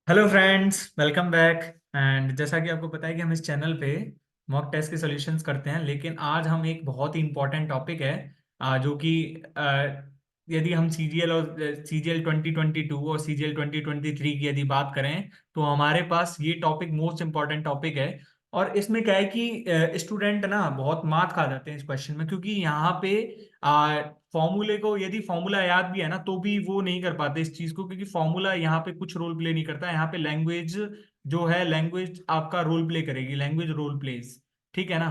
Hello friends, welcome back. And जैसा कि आपको पता है कि हम इस चैनल पे मॉक टेस्ट के सॉल्यूशंस करते हैं, लेकिन आज हम एक बहुत ही इंपॉर्टेंट टॉपिक है जो कि यदि हम सीजीएल और सीजीएल 2022 और सीजीएल 2023 की यदि बात करें तो हमारे पास ये टॉपिक मोस्ट इंपॉर्टेंट टॉपिक है। और इसमें क्या है कि स्टूडेंट ना बहुत मात खा जाते हैं इस क्वेश्चन में, क्योंकि यहाँ पे फॉर्मूले को यदि फॉर्मूला याद भी है ना तो भी वो नहीं कर पाते इस चीज को, क्योंकि फॉर्मूला यहाँ पे कुछ रोल प्ले नहीं करता। यहाँ पे लैंग्वेज जो है, लैंग्वेज आपका रोल प्ले करेगी, लैंग्वेज रोल प्लेस। ठीक है ना?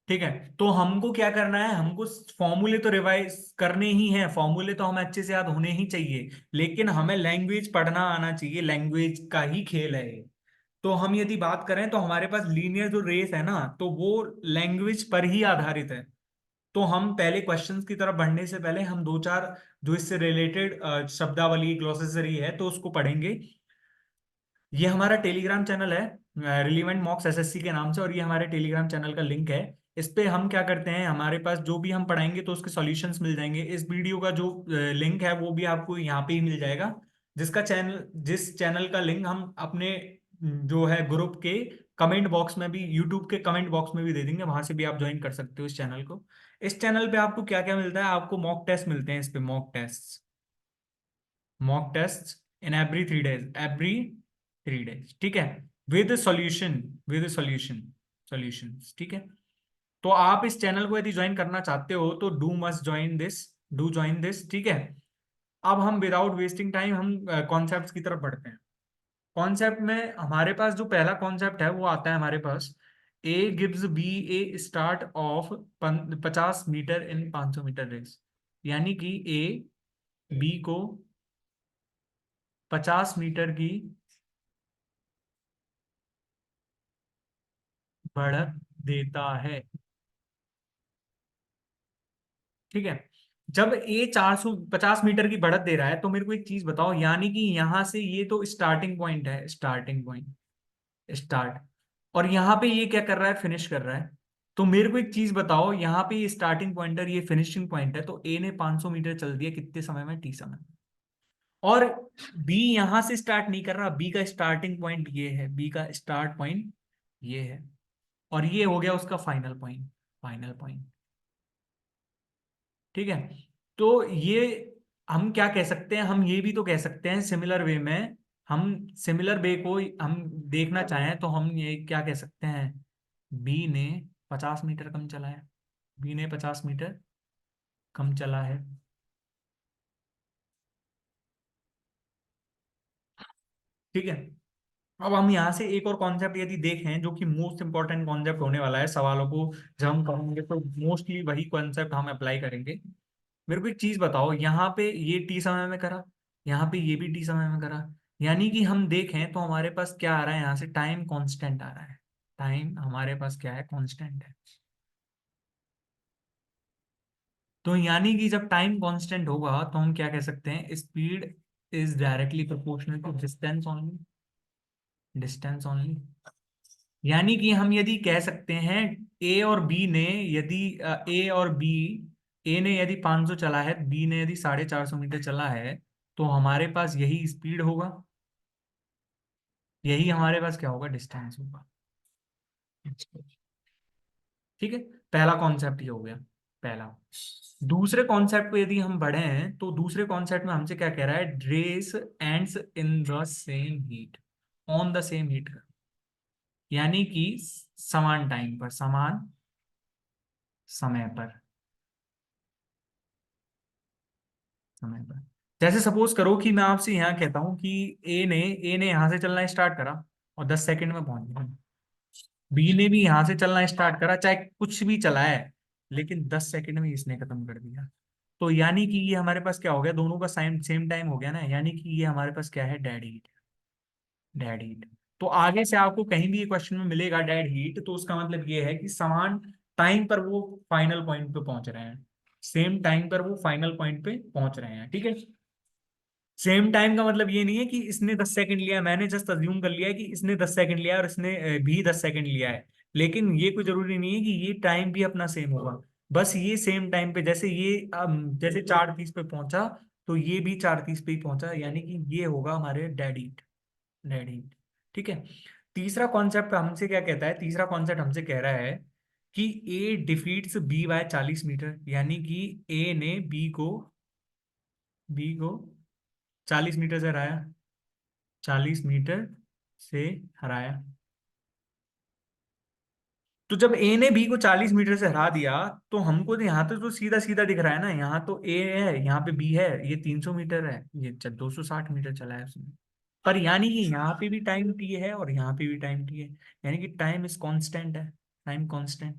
ठीक है। तो हमको क्या करना है, हमको फॉर्मूले तो रिवाइज करने ही हैं, फॉर्मूले तो हमें अच्छे से याद होने ही चाहिए, लेकिन हमें लैंग्वेज पढ़ना आना चाहिए, लैंग्वेज का ही खेल है ये। तो हम यदि बात करें तो हमारे पास लीनियर जो रेस है ना, तो वो लैंग्वेज पर ही आधारित है। तो हम पहले क्वेश्चंस की तरफ बढ़ने से पहले हम दो चार जो इससे रिलेटेड शब्दावली ग्लोसरी है तो उसको पढ़ेंगे। ये हमारा टेलीग्राम चैनल है, रिलीवेंट मॉक्स एसएससी के नाम से, और ये हमारे टेलीग्राम चैनल का लिंक है। इस पे हम क्या करते हैं, हमारे पास जो भी हम पढ़ाएंगे तो उसके सॉल्यूशंस मिल जाएंगे। इस वीडियो का जो लिंक है वो भी आपको यहाँ पे ही मिल जाएगा, जिस चैनल का लिंक हम अपने जो है ग्रुप के कमेंट बॉक्स में भी, यूट्यूब के कमेंट बॉक्स में भी दे देंगे, वहां से भी आप ज्वाइन कर सकते हो इस चैनल को। इस चैनल पे आपको क्या क्या मिलता है, आपको मॉक टेस्ट मिलते हैं इस पे, mock test in every 3 days, ठीक है, विद सॉल्यूशन, विद सॉल्यूशंस, ठीक है। तो आप इस चैनल को यदि ज्वाइन करना चाहते हो तो डू ज्वाइन दिस, ठीक है। अब हम विदाउट वेस्टिंग टाइम हम कॉन्सेप्ट्स की तरफ बढ़ते हैं। कॉन्सेप्ट में हमारे पास जो पहला कॉन्सेप्ट है वो आता है हमारे पास, A gives B a start of 50 metre in 500 metre race. यानी कि ए बी को 50 मीटर की बढ़त देता है, ठीक है। जब ए 450 मीटर की बढ़त दे रहा है तो मेरे को एक चीज बताओ, यानी कि यहां से ये तो स्टार्टिंग पॉइंट है, स्टार्टिंग पॉइंट, स्टार्ट, और यहाँ पे ये क्या कर रहा है, फिनिश कर रहा है। तो मेरे को एक चीज बताओ, यहाँ पे ये स्टार्टिंग पॉइंटर, ये फिनिशिंग पॉइंट है, तो ए ने 500 मीटर चल दिया कितने समय में, टी समय में। और बी यहां से स्टार्ट नहीं कर रहा, बी का स्टार्टिंग पॉइंट ये है, बी का स्टार्ट पॉइंट ये है, और ये हो गया उसका फाइनल पॉइंट, ठीक है। तो ये हम क्या कह सकते हैं, हम ये भी तो कह सकते हैं सिमिलर वे में, हम सिमिलर वे को हम देखना चाहें तो हम ये क्या कह सकते हैं, बी ने 50 मीटर कम चला है, बी ने 50 मीटर कम चला है, ठीक है। अब हम यहाँ से एक और कॉन्सेप्ट यदि देखें जो कि मोस्ट इंपॉर्टेंट कॉन्सेप्ट होने वाला है सवालों को जब हम करेंगे, तो मोस्टली वही कॉन्सेप्ट हम अप्लाई करेंगे। मेरे को एक चीज बताओ, यहाँ पे ये टी समय में करा, यहाँ पे ये भी टी समय में करा, यानी कि हम देखें तो हमारे पास क्या आ रहा है, यहाँ से टाइम कांस्टेंट आ रहा है, टाइम हमारे पास क्या है, कांस्टेंट है। तो यानी कि जब टाइम कांस्टेंट होगा तो हम क्या कह सकते हैं, speed is directly proportional to distance only. यानी कि हम यदि कह सकते हैं, ए और बी ने यदि ए और बी, ए ने यदि 500 चला है, बी ने यदि 450 मीटर चला है, तो हमारे पास यही स्पीड होगा, यही हमारे पास क्या होगा, डिस्टेंस होगा, ठीक है। पहला कॉन्सेप्ट ये हो गया, पहला। दूसरे कॉन्सेप्ट पे यदि हम बढ़े हैं तो दूसरे कॉन्सेप्ट में हमसे क्या कह रहा है, race ends in the same heat, on the same heat, यानी कि समान टाइम पर, समान समय पर, समय पर। जैसे सपोज करो कि मैं आपसे यहाँ कहता हूँ कि ए ने यहाँ से चलना स्टार्ट करा और 10 सेकंड में पहुंच गया, बी ने भी यहाँ से चलना स्टार्ट करा, चाहे कुछ भी चला है, लेकिन 10 सेकंड में इसने खत्म कर दिया। तो यानी कि ये हमारे पास क्या हो गया, दोनों का सेम सेम टाइम हो गया ना, यानी कि ये हमारे पास क्या है, डेड हीट, डेड हीट। तो आगे से आपको कहीं भी ये क्वेश्चन में मिलेगा डेड हीट, तो उसका मतलब ये है कि समान टाइम पर वो फाइनल पॉइंट पे पहुंच रहे हैं, सेम टाइम पर वो फाइनल पॉइंट पे पहुंच रहे हैं, ठीक है। सेम टाइम का मतलब ये नहीं है कि इसने 10 सेकंड लिया, मैंने जस्ट अज्यूम कर लिया है कि इसने 10 सेकंड लिया है और इसने भी 10 सेकंड लिया है, लेकिन ये कोई जरूरी नहीं है कि ये टाइम भी अपना सेम होगा। बस ये सेम टाइम पे, जैसे ये जैसे 4:30 पे पहुंचा, तो ये भी 4:30 पे ही पहुंचा, यानी कि ये होगा हमारे डेड हीट, डेड हीट। ठीक है। तीसरा कॉन्सेप्ट हमसे क्या कहता है, तीसरा कॉन्सेप्ट हमसे कह रहा है कि ए डिफीट्स बी बाय 40 मीटर, यानी कि ए ने बी को 40 मीटर से हराया, 40 मीटर से हराया। तो जब ए ने बी को 40 मीटर से हरा दिया, तो हमको तो यहाँ तो सीधा सीधा दिख रहा है ना, यहाँ तो ए है, यहाँ पे बी है, ये 300 मीटर है, ये 260 मीटर चला है उसने। पर यानी कि यहाँ पे भी टाइम टी है और यहाँ पे भी टाइम टी है, यानी कि टाइम इज कांस्टेंट है, टाइम कांस्टेंट।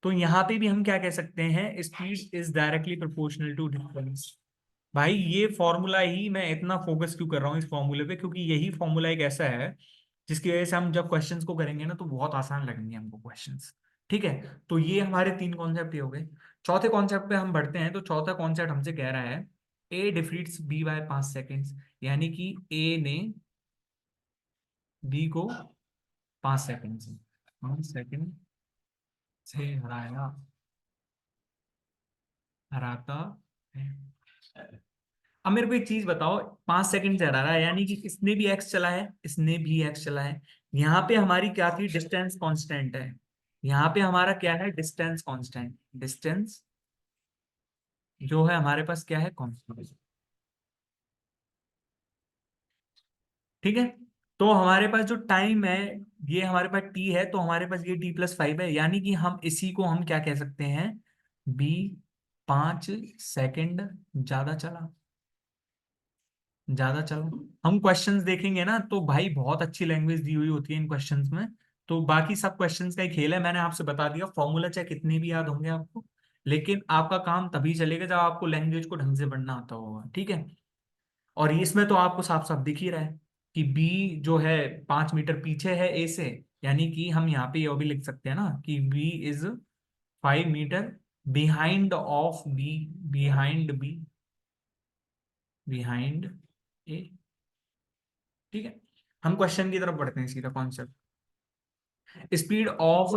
तो यहाँ पे भी हम क्या कह सकते हैं, speed is directly proportional to distance. भाई ये फॉर्मूला ही मैं इतना फोकस क्यों कर रहा हूँ इस फॉर्मूले पे, क्योंकि यही फॉर्मूला एक ऐसा है जिसकी वजह से हम जब क्वेश्चंस को करेंगे ना तो बहुत आसान लगेंगे हमको क्वेश्चंस। ठीक है। तो ये हमारे तीन कॉन्सेप्ट ही हो गए। चौथे कॉन्सेप्ट पे हम बढ़ते हैं। तो चौथा कॉन्सेप्ट हमसे कह रहा है ए डिफीट्स बी बाय 5 सेकेंड्स, यानी कि ए ने बी को 5 सेकेंड से 5 सेकेंड से हराया, हराता है। अब मेरे को एक चीज बताओ, 5 सेकंड से हरा रहा है, यानी कि इसने भी एक्स चला है, इसने भी एक्स चला है। यहाँ पे हमारी क्या थी, डिस्टेंस कांस्टेंट है। यहाँ पे हमारा क्या है, डिस्टेंस कांस्टेंट, डिस्टेंस जो है हमारे पास क्या है, कांस्टेंट। ठीक है। तो हमारे पास जो टाइम है, ये हमारे पास टी है, तो हमारे पास ये t+5 है, यानी कि हम इसी को हम क्या कह सकते हैं, बी 5 सेकंड ज्यादा चला, ज्यादा चलो। हम क्वेश्चंस देखेंगे ना तो भाई बहुत अच्छी लैंग्वेज दी हुई होती है इन क्वेश्चंस में। तो बाकी सब क्वेश्चंस का ही खेल है, मैंने आपसे बता दिया, फॉर्मूला चाहे कितने भी याद होंगे आपको, लेकिन आपका काम तभी चलेगा जब आपको लैंग्वेज को ढंग से पढ़ना आता होगा। ठीक है। और इसमें तो आपको साफ साफ दिख ही रहा है कि बी जो है 5 मीटर पीछे है ए से, यानी कि हम यहाँ पे ये भी लिख सकते हैं ना कि B is 5 metre behind of B, behind B, behind A. ठीक है। हम क्वेश्चन की तरफ बढ़ते हैं सीधा, concept. Speed of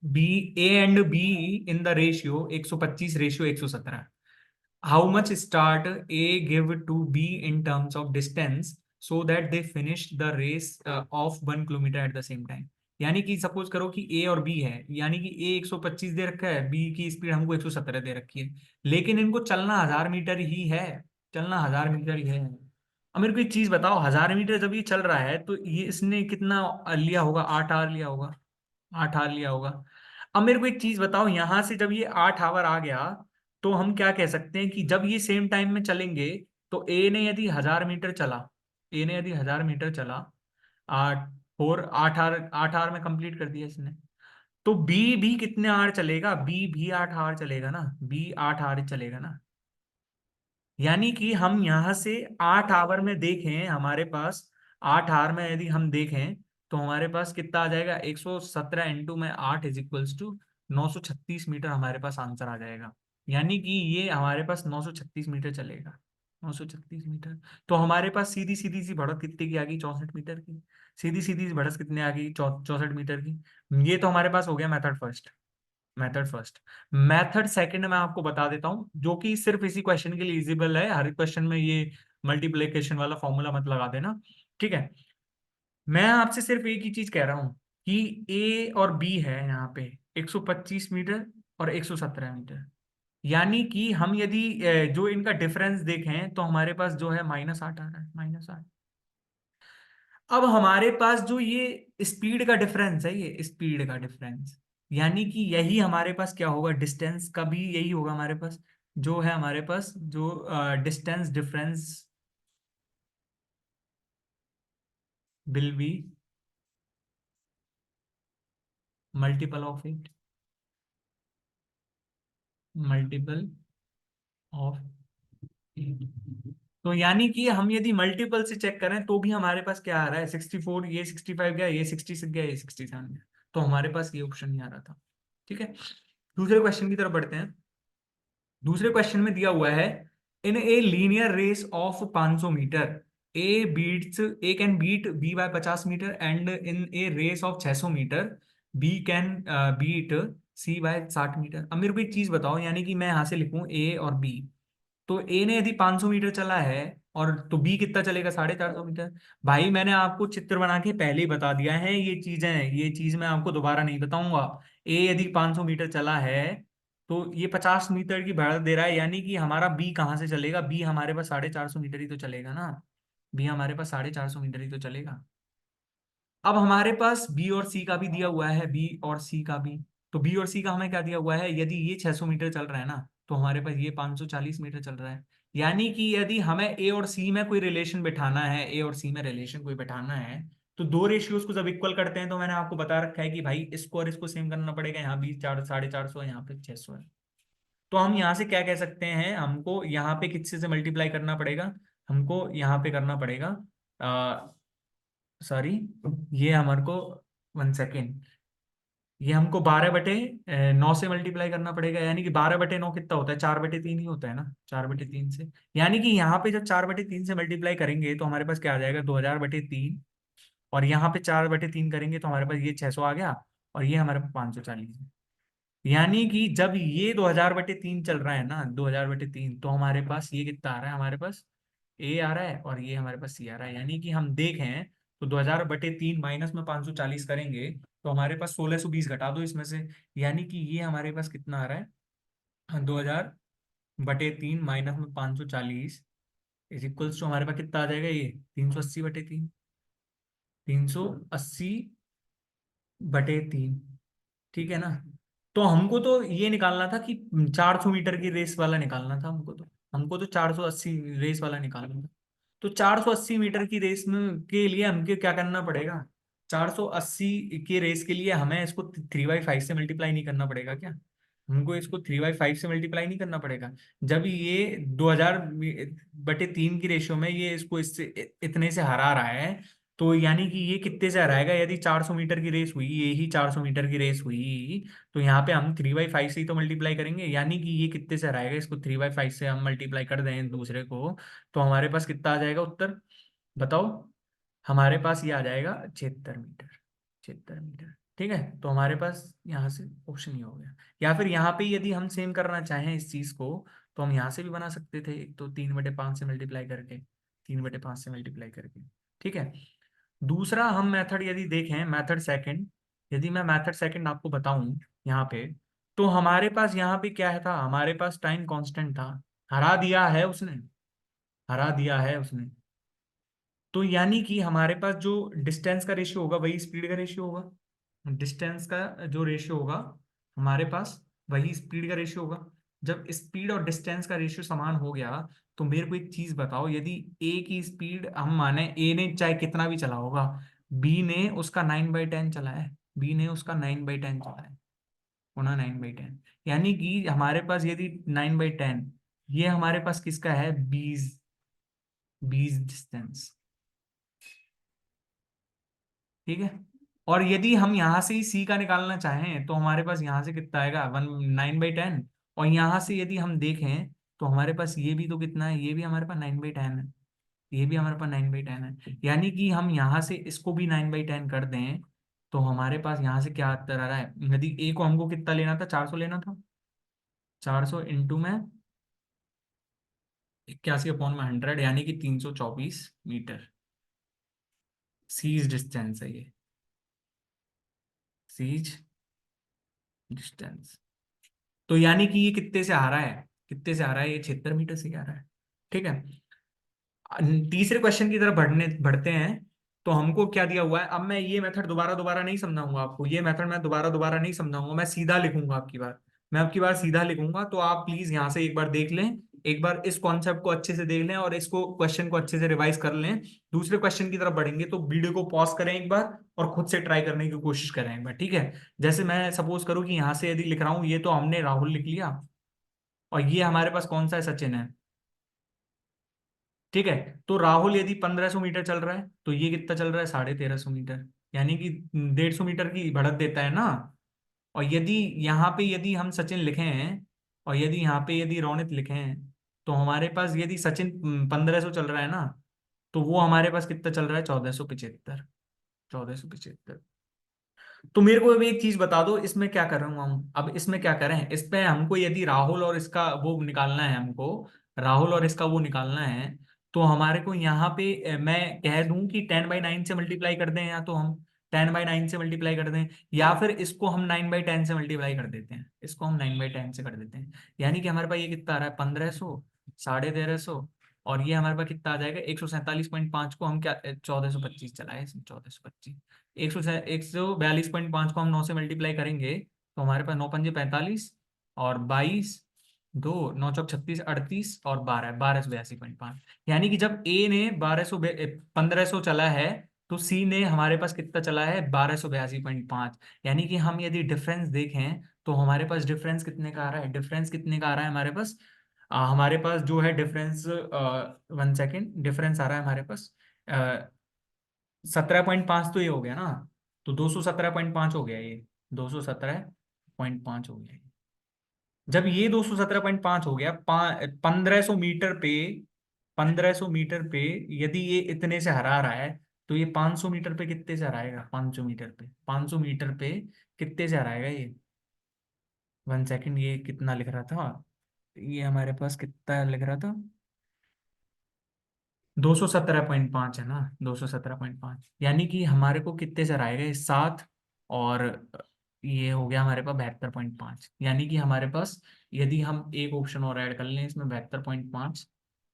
B, A and B in the ratio 125 ratio 117। How much start A give to B in terms of distance so that they finish the race of 1 kilometre at the same time. यानी कि suppose करो कि ए और B है, यानी कि ए 125 दे रखा है, बी की स्पीड हमको 117 दे रखी है, लेकिन इनको चलना 1000 मीटर ही है, चलना 1000 मीटर ही है। अब मेरे को एक चीज बताओ, 1000 मीटर जब ये चल रहा है तो ये इसने कितना लिया होगा, 8 आवर लिया होगा, 8 आवर लिया होगा। अब मेरे को एक चीज बताओ, यहां से जब ये 8 आवर आ गया, तो हम क्या कह सकते हैं कि जब ये सेम टाइम में चलेंगे, तो ए ने यदि 1000 मीटर चला, ए ने यदि 1000 मीटर चला, 8 आवर में कंप्लीट कर दिया इसने, तो बी भी कितने आवर चलेगा, बी भी 8 आवर चलेगा ना, बी 8 आवर चलेगा ना। यानी कि हम यहां से 8 आवर में देखें, हमारे पास 8 आवर में यदि हम देखें, तो हमारे पास कितना आ जाएगा, 117 × 8 = 936 मीटर हमारे पास आंसर आ जाएगा। यानी कि ये हमारे पास 936 मीटर चलेगा, 936 मीटर। तो हमारे पास सीधी सीधी सी बढ़त कितने की आ गई, 64 मीटर की। सीधी सीधी सी बढ़त कितने आ गई, 64 मीटर की। ये तो हमारे पास हो गया method first, method first. Method second मैं आपको बता देता हूं, जो कि सिर्फ इसी क्वेश्चन के लिए इजिबल है, हर क्वेश्चन में ये मल्टीप्लिकेशन वाला फॉर्मूला मत लगा देना। ठीक है। मैं आपसे सिर्फ एक ही चीज कह रहा हूं कि ए और बी है यहाँ पे 125 मीटर और 117 मीटर, यानी कि हम यदि जो इनका डिफरेंस देखें तो हमारे पास जो है -8 आ रहा है, -8। अब हमारे पास जो ये स्पीड का डिफरेंस है, ये स्पीड का डिफरेंस, यानी कि यही हमारे पास क्या होगा, डिस्टेंस का भी यही होगा हमारे पास, जो है हमारे पास जो distance difference will be multiple of it, multiple of it. तो यानी कि हम यदि मल्टीपल से चेक करें तो भी हमारे पास क्या आ रहा है, 64, ये 65 गया, ये 66 गया, ये 67 गया। तो हमारे पास ये ऑप्शन नहीं आ रहा था। ठीक है। दूसरे क्वेश्चन की तरफ बढ़ते हैं। दूसरे क्वेश्चन में दिया हुआ है, in a linear race of 500 metre A can beat B by 50 metre, and in a race of 600 metre B can beat C by 60 metre. अब मेरे को एक चीज बताओ, यानी कि मैं यहां से लिखूं ए और बी, तो ए ने यदि 500 मीटर चला है, और तो बी कितना चलेगा, 450 मीटर। भाई मैंने आपको चित्र बना के पहले ही बता दिया है ये चीजें, ये चीज मैं आपको दोबारा नहीं बताऊंगा। ए यदि 500 मीटर चला है, तो ये 50 मीटर की बढ़त दे रहा है, यानी कि हमारा बी कहाँ से चलेगा, बी हमारे पास 450 मीटर ही तो चलेगा ना। बी हमारे पास 450 मीटर ही तो चलेगा। अब हमारे पास बी और सी का भी दिया हुआ है, बी और सी का भी। तो बी और सी का हमें क्या दिया हुआ है, यदि ये 600 मीटर चल रहा है ना, तो हमारे पास ये 540 मीटर चल रहा है। यानी कि यदि हमें ए और सी में कोई रिलेशन बिठाना है, ए और सी में रिलेशन कोई बिठाना है, तो दो रेशियोज को जब इक्वल करते हैं, तो मैंने आपको बता रखा है कि भाई इसको और इसको सेम करना पड़ेगा। यहाँ भी 450 है, यहाँ पे 600 है। तो हम यहाँ से क्या कह सकते हैं, हमको यहाँ पे किससे से मल्टीप्लाई करना पड़ेगा, हमको यहाँ पे करना पड़ेगा, सॉरी, ये हमारे को, 1 सेकेंड, ये हमको 12/9 से मल्टीप्लाई करना पड़ेगा। यानी कि 12/9 कितना होता है, 4/3 ही होता है ना, 4/3 से। यानी कि यहाँ पे जब 4/3 से मल्टीप्लाई करेंगे, तो हमारे पास क्या आ जाएगा, 2000/3। और यहाँ पे 4/3 करेंगे, तो हमारे पास ये 600 आ गया, और ये हमारे पास 540 है। यानी कि जब ये 2000/3 चल रहा है ना, 2000/3, तो हमारे पास ये कितना आ रहा है, हमारे पास ए आ रहा है, और ये हमारे पास सी आ रहा है। यानी कि हम देखें तो 2000/3 माइनस में 540 करेंगे, तो हमारे पास 1620 घटा दो इसमें से। यानी कि ये हमारे पास कितना आ रहा है, 2000/3 माइनस में 540 इज इक्वल्स टू, हमारे पास कितना आ जाएगा, ये 380/3, 380/3। ठीक है ना। तो हमको तो ये निकालना था कि 400 मीटर की रेस वाला निकालना था हमको, तो हमको तो 480 रेस वाला निकालना था। तो 480 मीटर की रेस में के लिए हमको क्या करना पड़ेगा, 480 की रेस के लिए हमें इसको 3/5 से मल्टीप्लाई नहीं करना पड़ेगा क्या, हमको इसको 3/5 से मल्टीप्लाई नहीं करना पड़ेगा। जब ये 2000/3 की रेशियो में ये इसको इससे इतने से हरा रहा है, तो यानी कि ये कितने से हराएगा, यदि 400 मीटर की रेस हुई, ये ही 400 मीटर की रेस हुई, तो यहाँ पे हम 3/5 से ही तो मल्टीप्लाई करेंगे। यानी कि ये कितने से हराएगा, इसको 3/5 से हम मल्टीप्लाई कर दें दूसरे को, तो हमारे पास कितना आ जाएगा उत्तर, बताओ। हमारे पास ये आ जाएगा 76 मीटर, 76 मीटर। ठीक है, तो हमारे पास यहाँ से ऑप्शन ही हो गया। या फिर यहाँ पे यदि हम सेम करना चाहें इस चीज को, तो हम यहाँ से भी बना सकते थे, एक तो 3/5 से मल्टीप्लाई करके, 3/5 से मल्टीप्लाई करके। ठीक है। दूसरा हम मेथड यदि देखें, मेथड सेकंड, यदि मैं मेथड सेकंड आपको बताऊं यहाँ पे, तो हमारे पास यहाँ पे क्या है था, हमारे पास टाइम कांस्टेंट था, हरा दिया है उसने, हरा दिया है उसने। तो यानी कि हमारे पास जो डिस्टेंस का रेशियो होगा वही स्पीड का रेशियो होगा, डिस्टेंस का जो रेशियो होगा हमारे पास वही स्पीड का रेशियो होगा। जब स्पीड और डिस्टेंस का रेशियो समान हो गया, तो मेरे को एक चीज बताओ, यदि ए की स्पीड हम माने, ए ने चाहे कितना भी चला होगा, बी ने उसका 9/10 चला है, बी ने उसका 9/10 चला है, पुनः 9/10। यानी कि हमारे पास यदि 9/10, ये हमारे पास किसका है, बीस, बीस डिस्टेंस। ठीक है। और यदि हम यहाँ से ही सी का निकालना चाहें, तो हमारे पास यहाँ से कितना आएगा, 9/10। और यहाँ से यदि हम देखें, तो हमारे पास ये भी तो कितना है, ये भी हमारे पास 9/10 है, ये भी हमारे पास 9/10 है। यानी कि हम यहाँ से इसको भी 9/10 कर दें, तो हमारे पास यहाँ से क्या उत्तर आ रहा है, यदि ए को हमको कितना लेना था, 400 लेना था, 400 इंटू में 81/100, यानी कि 324 मीटर। सीज डिस्टेंस है ये, सीज डिस्टेंस। तो यानी कि ये कितने से आ रहा है, कितने से आ रहा है, ये 76 मीटर से आ रहा है। ठीक है। तीसरे क्वेश्चन की तरफ बढ़ते हैं। तो हमको क्या दिया हुआ है, अब मैं ये मेथड दोबारा दोबारा नहीं समझाऊंगा आपको, ये मेथड मैं दोबारा दोबारा नहीं समझाऊंगा, मैं सीधा लिखूंगा आपकी बार, मैं आपकी बार सीधा लिखूंगा। तो आप प्लीज यहाँ से एक बार देख लें, एक बार इस कॉन्सेप्ट को अच्छे से देख लें, और इसको क्वेश्चन को अच्छे से रिवाइज कर लें। दूसरे क्वेश्चन की तरफ बढ़ेंगे, तो वीडियो को पॉज करें एक बार, और खुद से ट्राई करने की कोशिश करें एक बार। ठीक है। जैसे मैं सपोज करूँ कि यहाँ से यदि लिख रहा हूँ, ये तो हमने राहुल लिख लिया, और ये हमारे पास कौन सा है, सचिन है। ठीक है। तो राहुल यदि 1500 मीटर चल रहा है, तो ये कितना चल रहा है, 1350 मीटर। यानी कि 150 मीटर की बढ़त देता है ना। और यदि यहाँ पे यदि हम सचिन लिखें, और यदि यहाँ पे यदि रोनित लिखें, तो हमारे पास यदि सचिन 1500 चल रहा है ना, तो वो हमारे पास कितना चल रहा है, 1475, 1475। तो मेरे को अभी एक चीज बता दो, इसमें क्या कर रहा हूँ हम, अब इसमें क्या करें, इस पे हमको यदि राहुल और इसका वो निकालना है हमको, राहुल और इसका वो निकालना है, तो हमारे को यहाँ पे मैं कह दूं कि 10/9 से मल्टीप्लाई कर दें, या तो हम 10/9 से मल्टीप्लाई कर दें, या फिर इसको हम 9/10 से मल्टीप्लाई कर देते हैं, इसको हम 9/10 से कर देते हैं। यानी कि हमारे पास ये कितना आ रहा है, 1500, 1350, और ये हमारे पास कितना आ जाएगा, 147.5 को हम क्या 1425 चलाए इसमें, 1425, 142.5 को हम 9 से मल्टीप्लाई करेंगे, तो हमारे पास 9×5 = 45, और 22, 2, 9×4 = 36, 38, और 12 यानी कि जब ए ने 1500 चला है, तो सी ने हमारे पास कितना चला है, 1282.5। यानी कि हम यदि डिफरेंस देखें, तो हमारे पास डिफरेंस कितने का आ रहा है, डिफरेंस कितने का आ रहा है हमारे पास, हमारे पास जो है डिफरेंस, 1 सेकेंड, डिफरेंस आ रहा है हमारे पास 17.5, तो ये हो गया ना, तो 217.5 हो गया ये, 217.5 हो गया। जब ये 217.5 हो गया, 1500 मीटर पे, 1500 मीटर पे यदि ये इतने से हरा रहा है, तो ये 500 मीटर पे कितने से हराएगा, 500 मीटर पे, 500 मीटर पे कितने से हराएगा ये, 1 सेकेंड, ये कितना लिख रहा था, ये हमारे पास कितना लिख रहा था, 217.5 है ना, 217.5, यानी कि हमारे को कितने से हराएगा ये, 7, और ये हो गया हमारे पास 72.5। यानी कि हमारे पास यदि हम एक ऑप्शन और ऐड कर लें इसमें, 72.5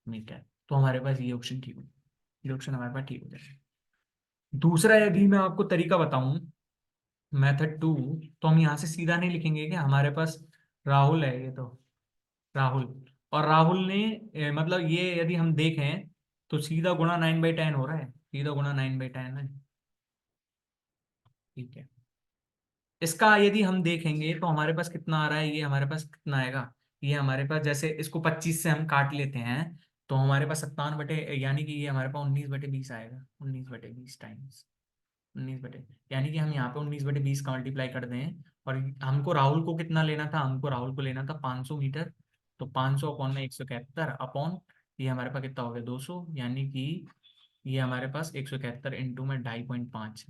मीटर, तो हमारे पास ये ऑप्शन ठीक हो, ये ऑप्शन हमारे पास ठीक हो जाएगा। दूसरा यदि मैं आपको तरीका बताऊं, मेथड 2, तो हम यहाँ से सीधा नहीं लिखेंगे कि हमारे पास राहुल है, ये तो राहुल, और राहुल ने मतलब ये यदि हम देखें, तो सीधा गुणा 9/10 हो रहा है, सीधा गुणा 9/10 है, ठीक है। इसका यदि हम देखेंगे, तो हमारे पास कितना आ रहा है, ये हमारे पास कितना आएगा, ये हमारे पास जैसे इसको 25 से हम काट लेते हैं, तो हमारे पास 57 यानी कि ये हमारे पास 19/20 आएगा, 19/20 टाइम्स 19 यानी कि हम यहाँ पे 19/20 का मल्टीप्लाई कर दें, और हमको राहुल को कितना लेना था, हमको राहुल को लेना था 500 मीटर, तो 500 अपॉन में 171 अपॉन, ये हमारे पास कितना हो गया, 200, यानी कि ये हमारे पास 171 इंटू में 2.5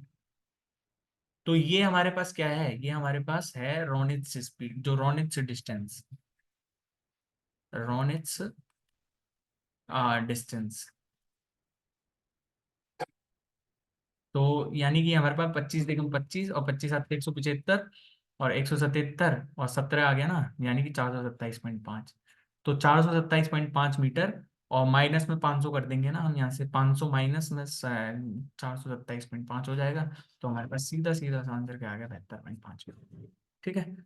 तो ये हमारे पास क्या है, ये हमारे पास है रोनित्स स्पीड, जो रोनित्स डिस्टेंस, रोनित्स डिस्टेंस। तो यानी कि हमारे पास 25 देखो, 25 और 25 175, और 177 और 17 आ गया ना, यानी कि 427.5, तो 427.5 मीटर, और माइनस में 500 कर देंगे ना हम, यहाँ से 500 माइनस में 427.5 हो जाएगा, तो हमारे पास सीधा सीधा आंसर क्या आ गया, 72.5। ठीक है,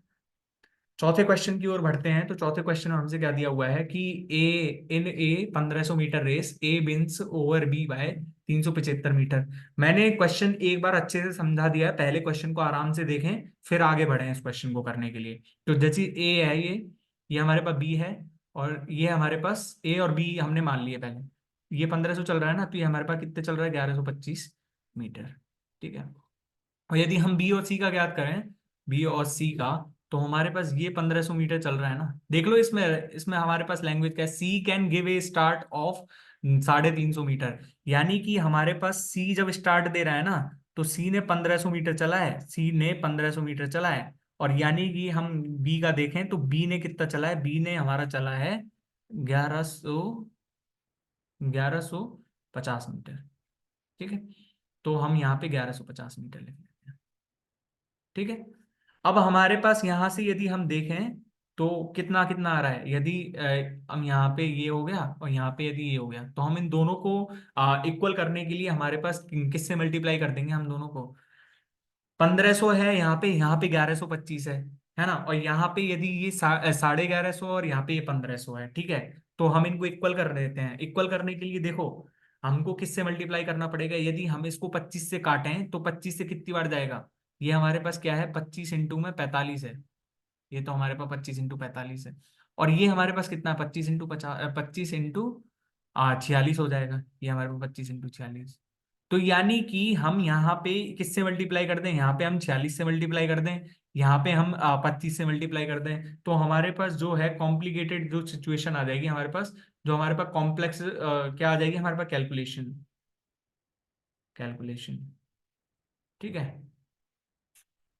चौथे क्वेश्चन की ओर बढ़ते हैं। तो चौथे क्वेश्चन में हमसे क्या दिया हुआ है कि A 1500 metre race, A wins over B by 375 metre. मैंने क्वेश्चन एक बार अच्छे से समझा दिया है, पहले क्वेश्चन को आराम से देखें, फिर आगे बढ़े इस क्वेश्चन को करने के लिए। तो जैसे ए है, ये हमारे पास बी है, और ये हमारे पास ए और बी हमने मान लिए पहले, ये 1500 चल रहा है ना, तो ये हमारे पास कितने चल रहा है, 1125 मीटर। ठीक है, और यदि हम बी और सी का ज्ञात करें, बी और सी का, तो हमारे पास ये 1500 मीटर चल रहा है ना, देख लो इसमें, इसमें हमारे पास लैंग्वेज क्या है, C can give A start of 350 metre. यानी कि हमारे पास सी जब स्टार्ट दे रहा है ना, तो सी ने 1500 मीटर चला है, सी ने 1500 मीटर चला है, और यानी कि हम बी का देखें, तो बी ने कितना चला है, बी ने हमारा चला है 1150 मीटर। ठीक है, तो हम यहाँ पे 1150 मीटर लिख लेते हैं। ठीक है, अब हमारे पास यहाँ से यदि हम देखें, तो कितना कितना आ रहा है, यदि हम यहाँ पे ये हो गया, और यहाँ पे यदि ये हो गया, तो हम इन दोनों को इक्वल करने के लिए हमारे पास किससे मल्टीप्लाई कर देंगे हम दोनों को, 1500 है यहाँ पे 1125 है ना, और यहाँ पे यदि ये 1150 और यहाँ पे ये 1500 है, ठीक है, तो हम इनको इक्वल कर देते हैं। इक्वल करने के लिए देखो, हमको किससे मल्टीप्लाई करना पड़ेगा, यदि हम इसको 25 से काटें, तो 25 से कितनी बार जाएगा, ये हमारे पास क्या है, 25 इंटू में 45 है, ये तो हमारे पास 25 इंटू 45 है, और ये हमारे पास कितना है, 25 इंटू 50, 25 इंटू 46 हो जाएगा, ये हमारे पास 25 इंटू 46। तो यानी कि हम यहाँ पे किससे मल्टीप्लाई कर दें, यहाँ पे हम 46 से मल्टीप्लाई कर दें, यहाँ पे हम 25 से मल्टीप्लाई कर दें, तो हमारे पास जो है कॉम्प्लिकेटेड जो सिचुएशन आ जाएगी हमारे पास, जो हमारे पास कॉम्प्लेक्स क्या आ जाएगी हमारे पास, कैलकुलेशन, कैलकुलेशन। ठीक है,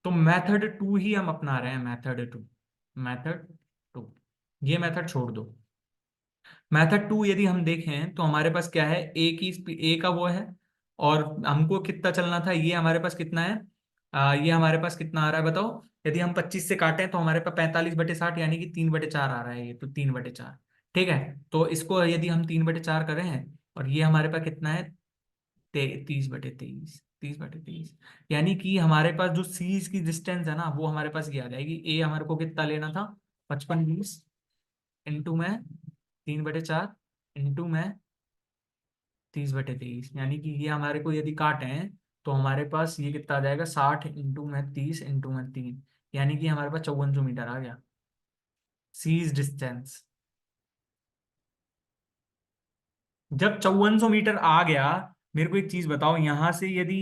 तो मेथड 2 ही हम अपना रहे हैं, मेथड 2, मेथड 2, ये मेथड छोड़ दो। मेथड टू यदि हम देखें तो हमारे पास क्या है, ए का वो है, और हमको कितना चलना था, ये हमारे पास कितना है, ये हमारे पास कितना आ रहा है बताओ। यदि हम 25 से काटें तो हमारे पास 45/60 यानी कि 3/4 आ रहा है, ये तो 3/4। ठीक है, तो इसको यदि हम 3/4 करें, और ये हमारे पास कितना है, 30/23, 30/23, यानी कि हमारे पास जो सी की डिस्टेंस है ना, वो हमारे पास ये आ जाएगी। ए हमारे को कितना लेना था, 55/20, इंटू में 3/4, इंटू में 30/23, यानी कि ये हमारे को यदि काटें तो हमारे पास ये कितना आ जाएगा, 60 इंटू में 30 इंटू में 3, यानी कि हमारे पास 5400 मीटर आ गया सीज डिस्टेंस। जब 5400 मीटर आ गया, मेरे को एक चीज बताओ, यहां से यदि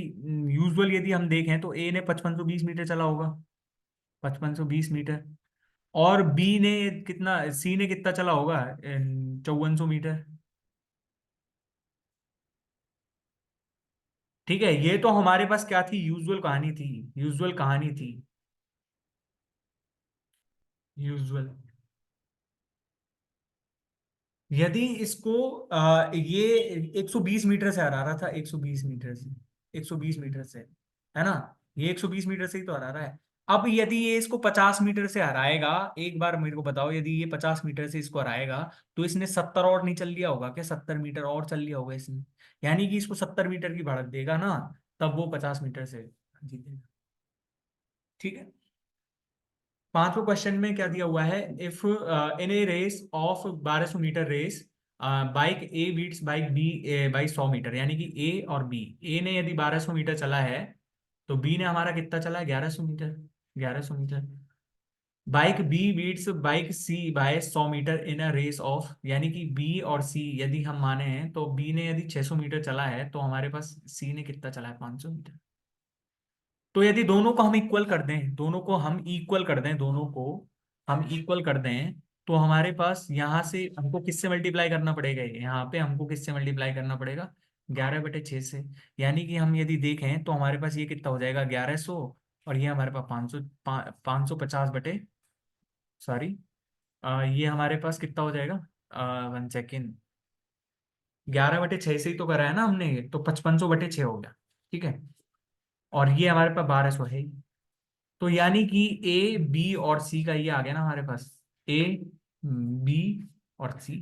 यूजुअल यदि हम देखें तो ए ने 5520 मीटर चला होगा, 5520 मीटर, और बी ने कितना, सी ने कितना चला होगा, 5400 मीटर। ठीक है, ये तो हमारे पास क्या थी, यूजुअल कहानी थी, यूजुअल कहानी थी, यूजुअल। यदि इसको ये 120 मीटर से हरा रहा था, 120 मीटर से, 120 मीटर से, है ना, ये 120 मीटर से ही तो हरा रहा है। अब यदि ये इसको 50 मीटर से हराएगा, एक बार मेरे को बताओ, यदि ये 50 मीटर से इसको हराएगा, तो इसने 70 और नहीं चल लिया होगा क्या, 70 मीटर और चल लिया होगा इसने, यानी कि इसको 70 मीटर की बढ़त देगा ना, तब वो 50 मीटर से जीतेगा। ठीक है, पांचवें क्वेश्चन में क्या दिया हुआ है, if in a race of 1200 metre race, bike A beats bike B by 100 metre, यानी कि ए और बी, ए ने यदि 1200 मीटर चला है, तो बी ने हमारा कितना चला है, 1100 metre, 1100 metre. Bike B beats bike C by 100 metre in a race of, यानी कि बी और सी यदि हम माने हैं, तो बी ने यदि 600 मीटर चला है, तो हमारे पास सी ने कितना चला है, 500 मीटर। तो यदि दोनों को हम इक्वल कर दें, दोनों को हम इक्वल कर दें, दोनों को हम इक्वल कर दें, तो हमारे पास यहाँ से हमको किससे मल्टीप्लाई करना पड़ेगा, यहाँ पे हमको किससे मल्टीप्लाई करना पड़ेगा, 11/6 से। यानी कि हम यदि देखें तो हमारे पास ये कितना हो जाएगा, 1100, और ये हमारे पास 500, 550 सॉरी, ये हमारे पास कितना हो जाएगा, 1 सेकेंड, 11/6 से ही तो करा है ना हमने, ये तो 5500/6 हो गया। ठीक है, और ये हमारे पास 1200 है ही। तो यानी कि ए बी और सी का ये आ गया ना हमारे पास, ए बी और सी।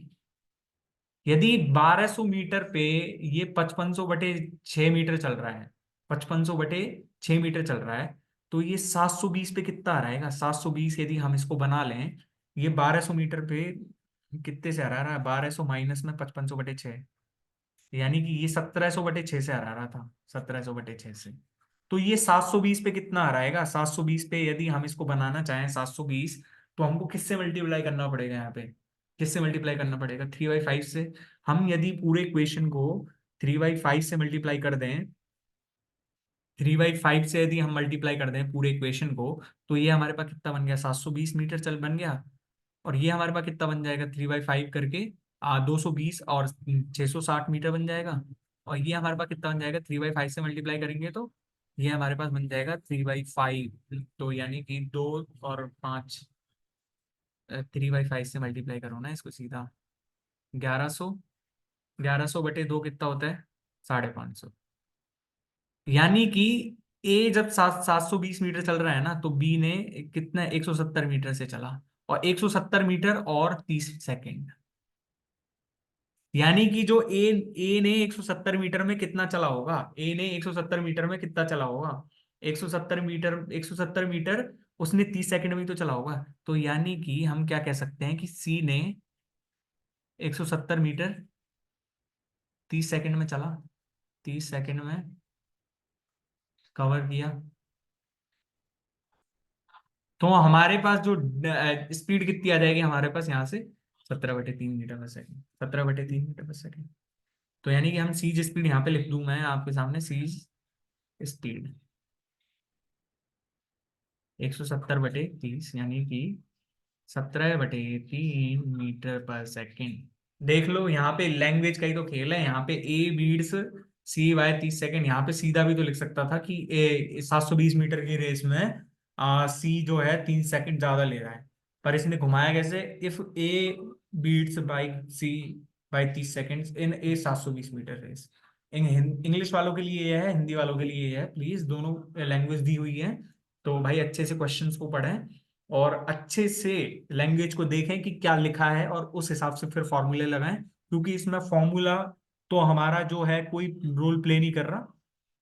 यदि 1200 मीटर पे ये 5500/6 मीटर चल रहा है, 5500/6 मीटर चल रहा है, तो ये 720 पे कितना आ रहेगा, 720 यदि हम इसको बना लें, ये 1200 मीटर पे कितने से हरा रहा है, 1200 माइनस में 5500/6, यानी कि ये 1700/6 से हरा रहा था, 1700/6 से। तो ये 720 पे कितना आ रहेगा, 720 पे यदि हम इसको बनाना चाहें 720, तो हमको किससे मल्टीप्लाई करना पड़ेगा, यहाँ पे किससे मल्टीप्लाई करना पड़ेगा, 3/5 से। हम यदि पूरे इक्वेशन को 3/5 से मल्टीप्लाई कर दें, 3/5 से यदि हम मल्टीप्लाई कर दें पूरे इक्वेशन को, तो ये हमारे पास कितना बन गया, 720 मीटर चल बन गया। और ये हमारे पास कितना बन जाएगा, 3/5 करके 220 और 660 मीटर बन जाएगा। और ये हमारे पास कितना बन जाएगा, 3/5 से मल्टीप्लाई करेंगे तो ये हमारे पास बन जाएगा 3/5, तो यानी कि 2 और 5, 3/5 से मल्टीप्लाई करो ना इसको सीधा, 1100, 1100/2 कितना होता है, 550। यानी कि ए जब 720 मीटर चल रहा है ना, तो बी ने कितना 170 मीटर से चला, और 170 मीटर और 30 सेकेंड, यानी कि जो ए ने 170 मीटर में कितना चला होगा, ए ने 170 मीटर में कितना चला होगा, 170 मीटर, 170 मीटर उसने 30 सेकंड में ही तो चला होगा। तो यानी कि हम क्या कह सकते हैं कि सी ने 170 मीटर 30 सेकंड में चला, 30 सेकंड में कवर किया। तो हमारे पास जो स्पीड कितनी आ जाएगी हमारे पास यहाँ से, 17/3 metre per second, 17/3 metre per second. तो यानी कि हम सीज स्पीड यहाँ पे लिख दूं मैं आपके सामने, सीज स्पीड 170/30, यानी कि 17/3 मीटर पर सेकंड। देख लो यहाँ पे लैंग्वेज का ही तो खेल है, यहाँ पे ए बीड्स सी बाय 30 सेकंड, यहाँ पे सीधा भी तो लिख सकता था कि ए 720 मीटर की रेस में सी जो है 3 सेकंड ज्यादा ले रहा है, पर इसने घुमाया कैसे, if A beats by C by 30 seconds in a 720 metre race. English वालों के लिए ये है, हिंदी वालों के लिए ये है, प्लीज दोनों लैंग्वेज दी हुई है। तो भाई अच्छे से क्वेश्चंस को पढ़ें और अच्छे से लैंग्वेज को देखें कि क्या लिखा है और उस हिसाब से फिर फॉर्मूले लगाएं, क्योंकि इसमें फॉर्मूला तो हमारा जो है कोई रोल प्ले नहीं कर रहा।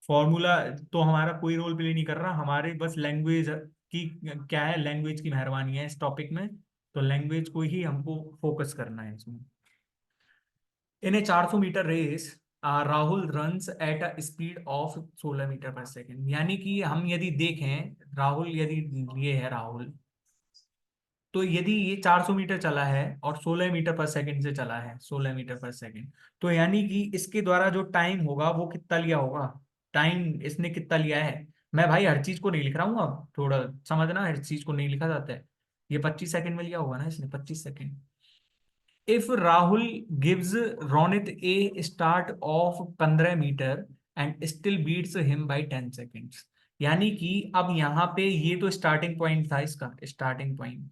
फॉर्मूला तो हमारा कोई रोल प्ले नहीं कर रहा, हमारे बस लैंग्वेज की क्या है, लैंग्वेज की मेहरबानी है इस टॉपिक में। तो लैंग्वेज को ही हमको फोकस करना है इसमें। In a 400 metre race Rahul runs at a speed of 16 metre per second. यानी कि हम यदि देखें राहुल, यदि ये है राहुल, तो यदि ये 400 मीटर चला है और 16 मीटर पर सेकेंड से चला है, 16 मीटर पर सेकेंड, तो यानी कि इसके द्वारा जो टाइम होगा वो कितना लिया होगा, टाइम इसने कितना लिया है। मैं भाई हर चीज को नहीं लिख रहा हूँ, अब थोड़ा समझना, हर चीज को नहीं लिखा जाता है। ये 25 सेकंड में लिया होगा ना इसने, 25 second. If Rahul gives Ronit a start of 15 metre and still beats him by 10 seconds. यानी कि अब यहाँ पे ये तो स्टार्टिंग पॉइंट था, इसका स्टार्टिंग पॉइंट,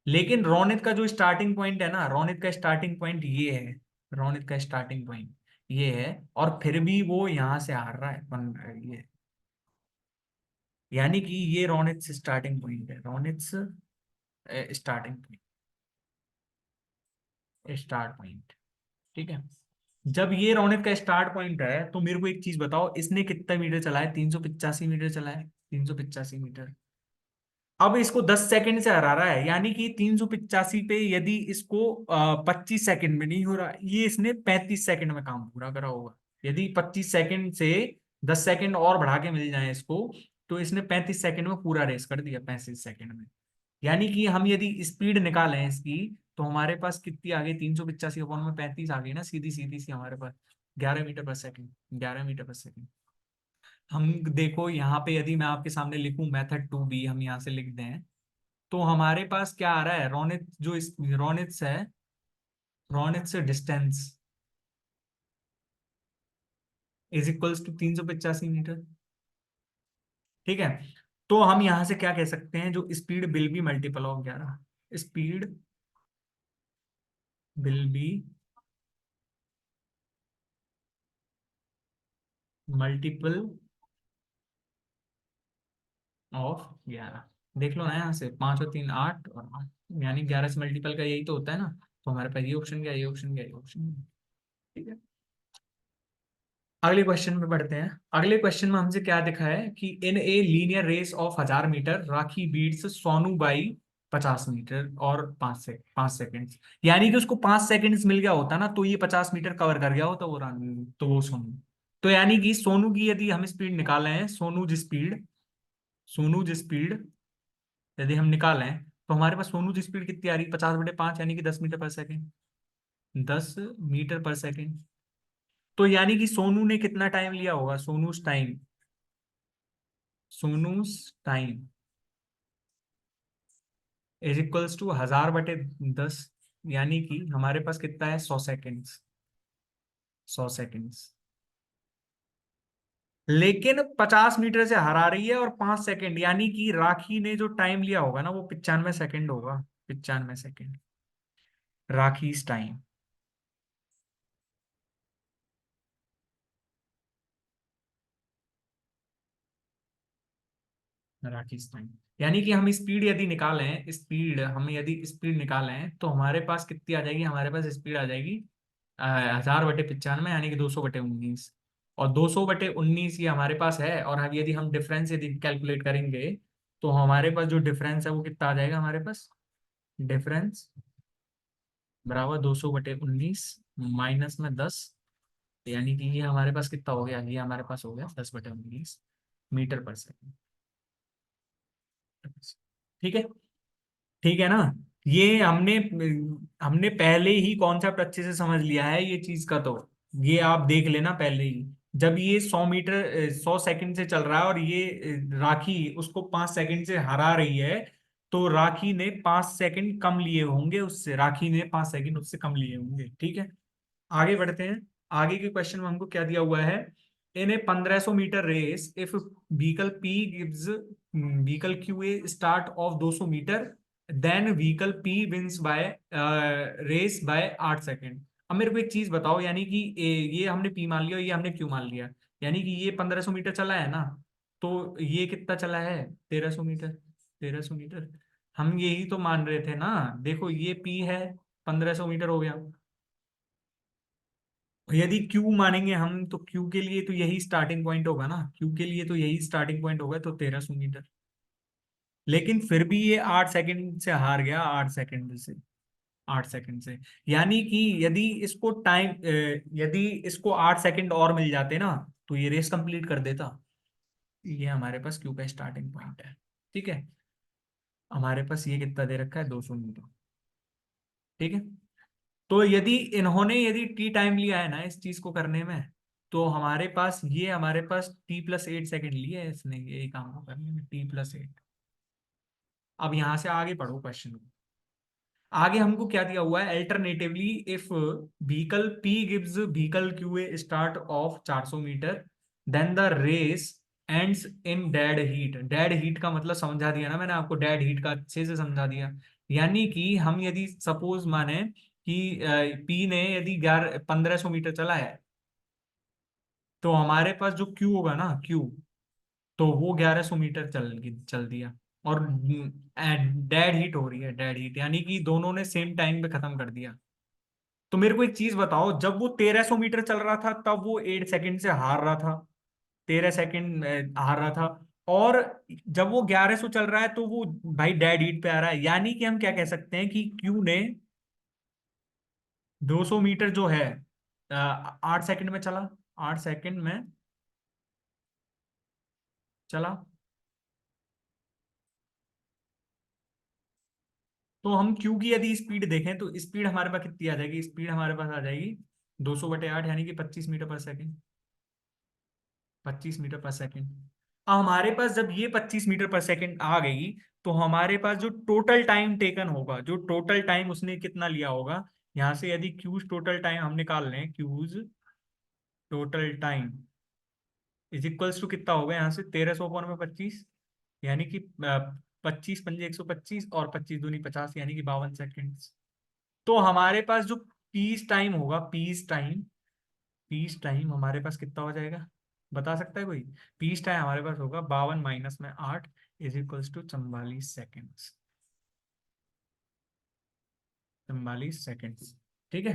लेकिन रोनित का जो स्टार्टिंग पॉइंट है ना, रोनित का स्टार्टिंग पॉइंट ये है, रोनित का स्टार्टिंग पॉइंट ये है, और फिर भी वो यहां से हार रहा है, बन रहा है ये। यानी कि ये रोनित से स्टार्टिंग पॉइंट है, Ronit starting point, start point. ठीक है। जब ये रौनक का स्टार्ट पॉइंट है तो मेरे को एक चीज बताओ, इसने कितना मीटर चला है, 385 मीटर चला है, 385 मीटर। अब इसको 10 सेकंड से हरा रहा है, यानी कि 385 पे यदि इसको 25 सेकंड में नहीं हो रहा, ये इसने 35 सेकंड में काम पूरा करा होगा। यदि 25 सेकंड से 10 सेकंड और बढ़ा के मिल जाए इसको, तो इसने 35 सेकंड में पूरा रेस कर दिया, 35 सेकंड में। यानी कि हम यदि स्पीड निकालें इसकी, तो हमारे पास कितनी आ गई, 385 में 35 आ गई ना, सीधी सीधी सी हमारे पास 11 metre per second, 11 metre per second. हम देखो यहाँ पे यदि मैं आपके सामने लिखूं मेथड 2B, हम यहाँ से लिख दें, तो हमारे पास क्या आ रहा है, रोनित जो इस रोनित से है, रोनित से distance is equals to 385 metre. ठीक है। तो हम यहां से क्या कह सकते हैं, जो speed will be multiple of 11, speed will be multiple of 11। देख लो ना, यहाँ से 5 और 3 8 और 8, यानी 11 से मल्टीपल का यही तो होता है ना। तो हमारे पास ये ऑप्शन क्या, ये ऑप्शन क्या, ये ऑप्शन। ठीक है। अगले क्वेश्चन में बढ़ते हैं। अगले क्वेश्चन में हमसे क्या दिखा है कि in a linear race of 1000 metre Rakhi beats Sonu by 50 metre और 5 सेकंड। यानी कि उसको 5 सेकंड्स मिल गया होता ना, तो ये 50 मीटर कवर कर गया होता वो तो वो सोनू। तो यानी कि सोनू की यदि हम स्पीड निकाले हैं, सोनू जी स्पीड यदि हम निकालें, तो हमारे पास सोनू की स्पीड कितनी आ रही है, 50/5, यानी कि 10 metre per second, 10 metre per second. तो यानी कि सोनू ने कितना टाइम लिया होगा, Sonu's time is equals to 1000/10, यानी कि हमारे पास कितना है, 100 सेकेंड्स, 100 सेकेंड्स। लेकिन 50 मीटर से हरा रही है और 5 सेकंड, यानी कि राखी ने जो टाइम लिया होगा ना वो 95 सेकंड होगा, 95 सेकंड, राखी टाइम, राजस्थान। यानी कि हम स्पीड निकालें तो हमारे पास कितनी आ जाएगी, हमारे पास स्पीड आ जाएगी 1000/95, यानी कि 200/19। और 200/19 ये हमारे पास है, और अब यदि हम डिफरेंस यदि कैलकुलेट करेंगे, तो हमारे पास जो डिफरेंस है वो कितना आ जाएगा, हमारे पास डिफरेंस बराबर 200/19 -10, यानी कि ये हमारे पास कितना हो गया, ये हमारे पास हो गया 10/19 मीटर पर सेकंड। ठीक है। ठीक है ना। ये हमने हमने पहले ही कॉन्सेप्ट अच्छे से समझ लिया है ये चीज का, तो ये आप देख लेना पहले ही। जब ये 100 सेकंड से चल रहा है और ये राखी उसको 5 सेकंड से हरा रही है, तो राखी ने 5 सेकंड कम लिए होंगे उससे, राखी ने 5 सेकंड उससे कम लिए होंगे। ठीक है। आगे बढ़ते हैं। आगे के क्वेश्चन में हमको क्या दिया हुआ है, in a 1500 metre race if vehicle P gives vehicle Q a start of 200 metre then vehicle P wins by race by 8 second. अब मेरे को एक चीज बताओ, यानी कि ये हमने पी मान लिया और ये हमने क्यू मान लिया, यानी कि ये 1500 मीटर चला है ना, तो ये कितना चला है? 1300 मीटर। 1300 मीटर हम यही तो मान रहे थे ना। देखो ये पी है, 1500 मीटर हो गया। यदि क्यू मानेंगे हम, तो क्यू के लिए तो यही स्टार्टिंग पॉइंट होगा ना, क्यू के लिए तो यही स्टार्टिंग पॉइंट होगा, तो 1300 मीटर। लेकिन फिर भी ये 8 सेकंड से हार गया, 8 सेकंड से। 8 सेकंड से, यानी कि यदि इसको 8 सेकंड और मिल जाते ना, तो ये रेस कंप्लीट कर देता। ये हमारे पास क्यू का स्टार्टिंग पॉइंट है। ठीक है, हमारे पास ये कितना दे रखा है? 200 मीटर। ठीक है, तो यदि टी टाइम लिया है ना इस चीज को करने में, तो हमारे पास T+8 सेकंड लिए है इसने ये काम को करने में, T+8। अब यहां से आगे पढ़ो क्वेश्चन को। आगे हमको क्या दिया हुआ है? Alternatively if vehicle P gives vehicle Q a start of 400 metre, then the race ends in dead heat. Dead heat का मतलब समझा दिया ना मैंने आपको, डेड हीट का अच्छे से समझा दिया। यानी कि हम यदि सपोज माने कि पी ने यदि 1500 मीटर चला है, तो हमारे पास जो क्यू होगा ना, क्यू, तो वो 1100 मीटर चल चल दिया। और डेड हीट हो रही है, डेड हीट यानी कि दोनों ने सेम टाइम पे खत्म कर दिया। तो मेरे को एक चीज बताओ, जब वो 1300 मीटर चल रहा था तब वो 8 सेकंड से हार रहा था, 13 सेकंड हार रहा था। और जब वो 1100 चल रहा है तो वो भाई डेड हीट पे आ रहा है, यानी कि हम क्या कह सकते हैं कि क्यू ने 200 मीटर जो है 8 सेकंड में चला, 8 सेकंड में चला। तो हम क्यू की यदि स्पीड देखें तो स्पीड हमारे पास कितनी आ जाएगी? स्पीड हमारे पास आ जाएगी 200/8, यानी कि 25 metre per second. 25 metre per second. अब हमारे पास जब ये 25 मीटर पर सेकेंड आ गई, तो हमारे पास जो टोटल टाइम टेकन होगा, जो टोटल टाइम उसने कितना लिया होगा, यहां से यदि क्यूज टोटल टाइम हम निकाल लें, Q's total time is equals to कितना होगा यहाँ से? 1300/25, यानी कि 25×5 = 125, और 25×2 = 50, यानी कि 52 सेकेंड। तो हमारे पास जो पीस टाइम होगा, पीस टाइम हमारे पास कितना हो जाएगा? बता सकता है कोई? पीस टाइम हमारे पास होगा 52 - 8 is equals to 44 second. 44 second. ठीक है,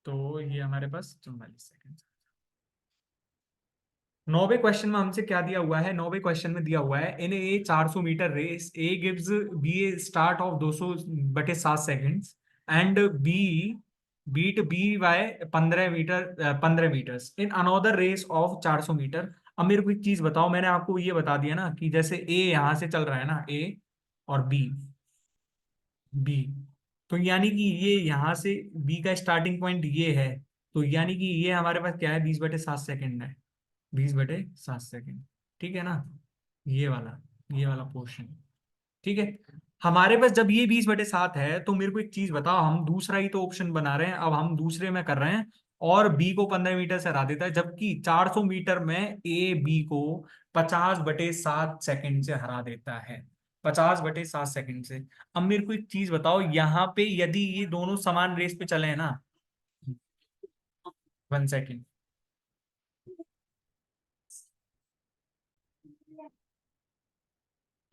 तो ये हमारे पास 44 सेकेंड। 9वें क्वेश्चन में हमसे क्या दिया हुआ है? 9वें क्वेश्चन में दिया हुआ है, in a 400 metre race A gives B a start of 200/7 second and B beat B by 15 metre in another race of 400 metre. अब मेरे को एक चीज बताओ, मैंने आपको ये बता दिया ना कि जैसे ए यहां से चल रहा है ना, ए और बी, तो यानी कि ये यहां से बी का स्टार्टिंग पॉइंट ये है, तो यानी कि ये हमारे पास क्या है? 20/7 सेकेंड है। 20/7 सेकेंड। ठीक है ना, ये वाला ये वाला पोर्शन। ठीक है, हमारे पास जब ये 20/7 है, तो मेरे को एक चीज बताओ, हम दूसरा ही तो ऑप्शन बना रहे हैं, अब हम दूसरे में कर रहे हैं, और बी को 15 मीटर से हरा देता है, जबकि 400 मीटर में ए बी को 50/7 सेकेंड से हरा देता है। 50/7 सेकेंड से। अब मेरे को एक चीज बताओ, यहाँ पे यदि ये दोनों समान रेस पे चले हैं ना, 1 सेकेंड।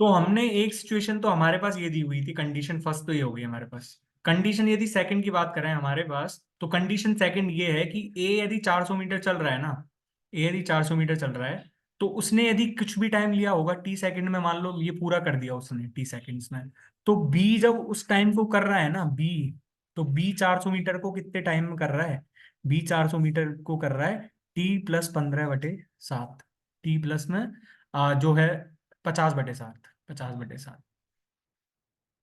तो हमने एक सिचुएशन तो हमारे पास ये दी हुई थी, कंडीशन फर्स्ट तो ये होगी हमारे पास। कंडीशन यदि सेकंड की बात करें हमारे पास, तो कंडीशन सेकंड ये है कि ए यदि 400 मीटर चल रहा है ना, ए यदि 400 मीटर चल रहा है, तो उसने यदि कुछ भी टाइम लिया होगा टी सेकंड में, मान लो ये पूरा कर दिया उसने टी सेकंड्स में, तो बी जब उस टाइम को कर रहा है ना, बी, तो बी 400 मीटर को कितने टाइम में कर रहा है? बी 400 मीटर को कर रहा है T+15/7। टी प्लस में जो है 50/7, 50/7।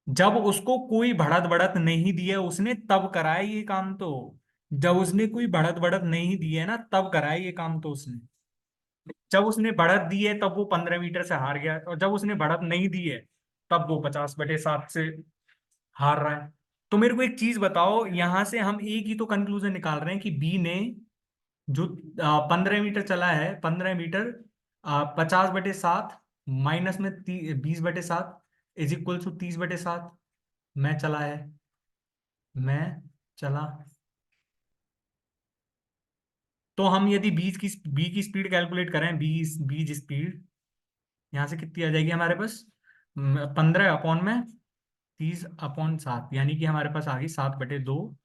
जब उसको कोई बढ़त बढ़त नहीं दी है उसने, तब कराया ये काम तो। जब उसने कोई बढ़त बढ़त नहीं दी है ना, तब कराया ये काम तो उसने। जब उसने बढ़त दी है तब वो 15 मीटर से हार गया, और जब उसने बढ़त नहीं दी है तब वो 50/7 से हार रहा है। तो मेरे को एक चीज बताओ, यहां से हम एक ही तो कंक्लूजन निकाल रहे हैं कि बी ने जो 15 मीटर चला है, 15 मीटर 50/7 माइनस में 20/7, इज इक्वल टू 30/7। मैं चला है, मैं चला। तो हम यदि बी की स्पीड कैलकुलेट करें, बीज स्पीड यहाँ से कितनी आ जाएगी हमारे पास, 15 अपॉन में 30/7, यानी कि हमारे पास आ गई 7/2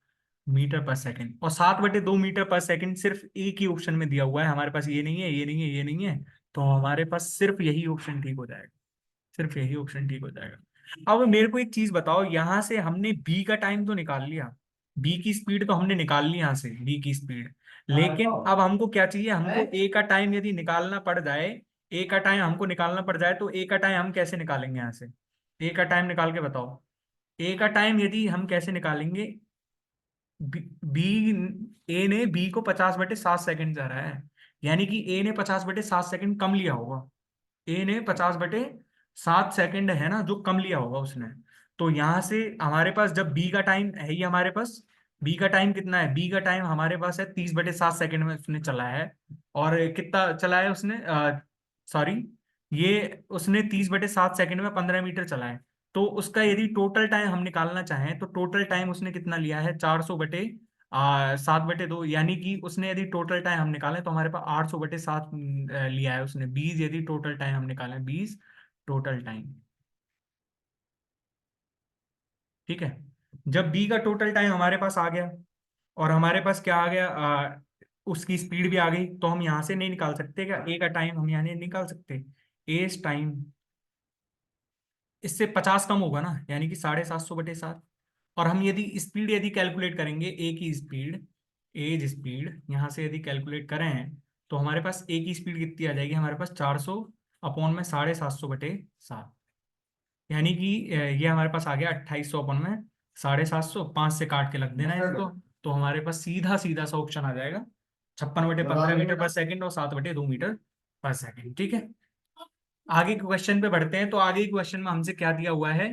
मीटर पर सेकंड। और 7/2 मीटर पर सेकंड सिर्फ एक ही ऑप्शन में दिया हुआ है हमारे पास, ये नहीं है, ये नहीं है, ये नहीं है। तो हमारे पास सिर्फ यही ऑप्शन ठीक हो जाएगा, सिर्फ यही ऑप्शन ठीक हो जाएगा। अब मेरे को एक चीज बताओ, यहां से हमने बी का टाइम तो निकाल लिया, बी की स्पीड तो हमने निकाल ली यहाँ से, बी की स्पीड। लेकिन अब हमको क्या चाहिए, हमको ए का टाइम यदि निकालना पड़ जाए, ए का टाइम हमको निकालना पड़ जाए, तो ए का टाइम हम कैसे निकालेंगे यहाँ से? ए का टाइम निकाल के बताओ। ए का टाइम यदि हम कैसे निकालेंगे, बी ए ने बी को 50/7 सेकंड जा रहा है, यानी कि ए ने 50/7 सेकंड कम लिया होगा। ए ने 50/7 सेकंड है ना, जो कम लिया होगा उसने। तो यहां से हमारे पास जब बी का टाइम है ही हमारे पास, बी का टाइम कितना है, बी का टाइम हमारे पास है 30/7 सेकंड में उसने चला है। और कितना चला है उसने, सॉरी, ये उसने 30/7 सेकंड में 15 मीटर चला है। तो उसका यदि टोटल टाइम हम निकालना चाहें, तो टोटल टाइम उसने कितना लिया है, 400/7/2, यानी कि उसने यदि टोटल टाइम हम निकालें तो हमारे पास 800/7 लिया है उसने। 20 यदि टोटल टाइम हम निकालें, 20 टोटल टाइम। ठीक है। जब बी का टोटल टाइम हमारे पास आ गया, और हमारे पास क्या आ गया, उसकी स्पीड भी आ गई, तो हम यहां से नहीं निकाल सकते क्या, ए का टाइम हम यहाँ नहीं निकाल सकते? ए टाइम इससे 50 कम होगा ना, यानी कि 750/7। और हम यदि स्पीड यदि कैलकुलेट करेंगे, ए की स्पीड, एज स्पीड यहाँ से यदि कैलकुलेट करें, तो हमारे पास ए की स्पीड कितनी आ जाएगी हमारे पास, 400/में 750/7, यानी कि ये हमारे पास आ गया 2800/में 750, 5 से काट के लग देना है इसको। तो हमारे पास सीधा सीधा सा ऑप्शन आ जाएगा, 56/15 मीटर पर सेकंड और 7/2 मीटर पर सेकंड। ठीक है। आगे क्वेश्चन पे बढ़ते हैं। तो आगे क्वेश्चन में हमसे क्या दिया हुआ है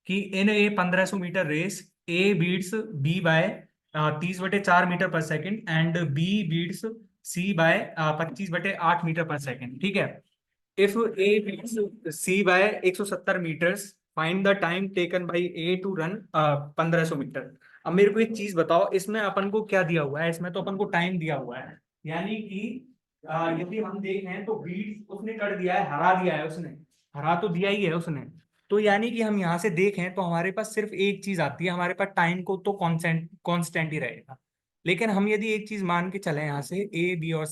कि in a 1500 metre race, A beats B by 30/4 metre per second and B beats C by 25/8 metre per second. ठीक है। If A beats C by 170 metres, find the time taken by A to run 1500 metre. अब मेरे को एक चीज बताओ, इसमें अपन को क्या दिया हुआ है, इसमें तो अपन को टाइम दिया हुआ है, यानी कि यदि हम देखें तो बीट्स उसने कर दिया है, हरा दिया है उसने, हरा तो दिया ही है उसने। तो यानी कि हम यहाँ से देखें तो हमारे पास सिर्फ एक चीज आती है, हमारे पास टाइम को तो कांस्टेंट कांस्टेंट ही रहेगा। लेकिन हम यदि एक चीज मान के चले यहाँ से, ए बी और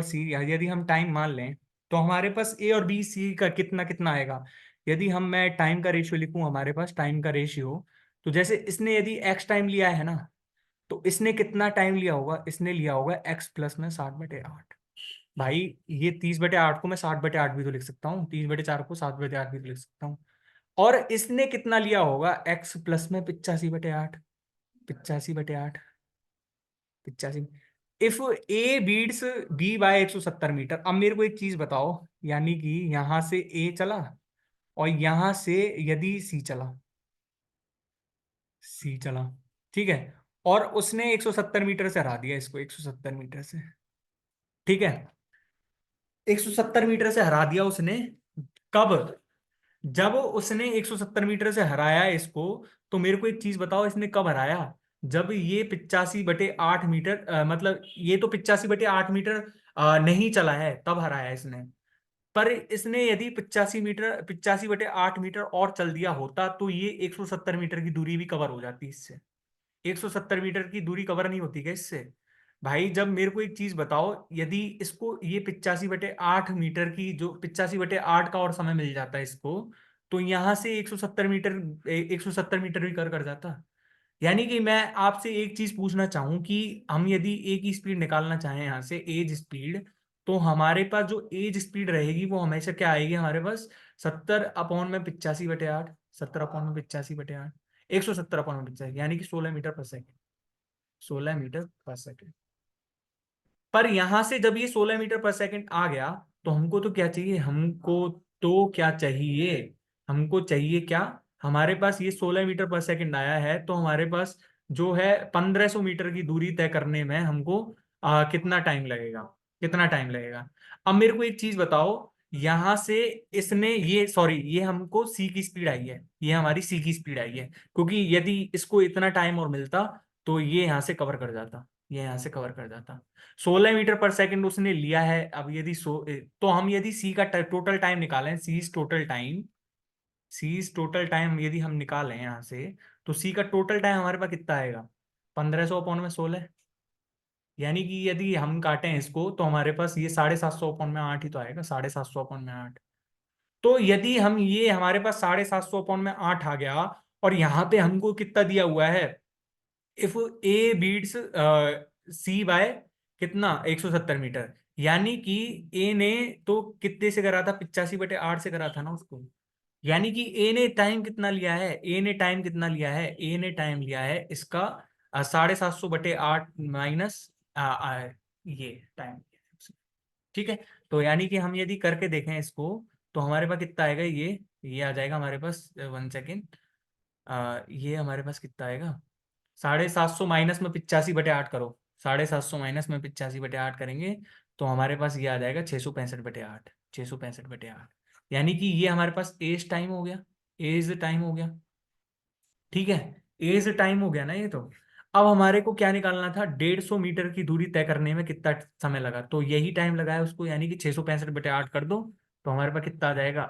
सी यदि हम टाइम मान लें, तो हमारे पास ए और बी सी का कितना कितना आएगा। यदि मैं टाइम का रेशियो लिखूं, हमारे पास टाइम का रेशियो, तो जैसे इसने यदि एक्स टाइम लिया है ना, तो इसने कितना टाइम लिया होगा, इसने लिया होगा एक्स प्लस में 60/8। भाई, ये 30/8 को मैं 60/8 भी तो लिख सकता हूँ, 30/4 को 7/8 भी तो लिख सकता हूँ। और इसने कितना लिया होगा, एक्स प्लस में 85/8, 85/8, 85। If A beats B by 170 metre. अब मेरे को एक चीज बताओ, यानी कि यहां से ए चला, और यहां से यदि सी चला, ठीक है, और उसने 170 मीटर से हरा दिया इसको, 170 मीटर से। ठीक है, 170 मीटर से हरा दिया उसने। कब? जब उसने 170 मीटर से हराया इसको। तो मेरे को एक चीज बताओ, इसने कब हराया, जब ये 85/8 मीटर, मतलब ये तो 85/8 मीटर नहीं चला है, तब हराया इसने। पर इसने यदि 85/8 मीटर और चल दिया होता, तो ये 170 मीटर की दूरी भी कवर हो जाती इससे। 170 मीटर की दूरी कवर नहीं होती क्या इससे? भाई, जब मेरे को एक चीज बताओ, यदि इसको ये 85/8 मीटर की, जो 85/8 का और समय मिल जाता है इसको, तो यहां से 170 मीटर, 170 मीटर भी कर कर जाता। यानी कि मैं आपसे एक चीज पूछना चाहूं कि हम यदि ए की स्पीड निकालना चाहें यहाँ से, एज स्पीड, तो हमारे पास जो एज स्पीड रहेगी वो हमेशा क्या आएगी हमारे पास, 70/85/8, 70/85/8, 170/85, यानी कि 16 metre per second, 16 metre per second. पर यहां से जब ये 16 मीटर पर सेकेंड आ गया, तो हमको तो क्या चाहिए, हमको चाहिए क्या, हमारे पास ये 16 मीटर पर सेकेंड आया है, तो हमारे पास जो है 1500 मीटर की दूरी तय करने में हमको कितना टाइम लगेगा, कितना टाइम लगेगा। अब मेरे को एक चीज बताओ, यहां से इसने ये, सॉरी, ये हमको सी की स्पीड आई है, ये हमारी सी की स्पीड आई है, क्योंकि यदि इसको इतना टाइम और मिलता तो ये यहाँ से कवर कर जाता, ये यहाँ से कवर कर जाता। 16 मीटर पर सेकंड उसने लिया है। अब यदि तो हम यदि सी का टोटल टाइम निकालें, सीज टोटल टाइम यदि हम निकालें यहाँ से, तो सी का टोटल टाइम हमारे पास कितना आएगा? 1500/16। यानी कि यदि हम काटें इसको तो हमारे पास ये 750 अपॉन में 8 ही तो आएगा, 750 अपॉन में 8। तो यदि हम ये हमारे पास 750 अपॉन में 8 आ गया, और यहाँ पे हमको कितना दिया हुआ है, if A beats C by कितना, 170 मीटर, यानी कि ए ने तो कितने से करा था, 85/8 से करा था ना उसको। यानी कि ए ने टाइम कितना लिया है, ए ने टाइम लिया है इसका 750/8 माइनस ये टाइम। ठीक है। तो यानी कि हम यदि करके देखें इसको, तो हमारे पास कितना आएगा, ये आ जाएगा हमारे पास, 1 सेकेंड, ये हमारे पास कितना आएगा, 750 माइनस में 85/8 करो, 750 माइनस में 85/8 करेंगे, तो हमारे पास ये आ जाएगा 665/8, 665/8। यानी कि ये हमारे पास एज टाइम हो गया, एज टाइम हो गया। ठीक है, एज टाइम हो गया ना ये तो। अब हमारे को क्या निकालना था, 150 मीटर की दूरी तय करने में कितना समय लगा, तो यही टाइम लगा है उसको, यानी कि 665/8 कर दो, तो हमारे पास कितना आ जाएगा,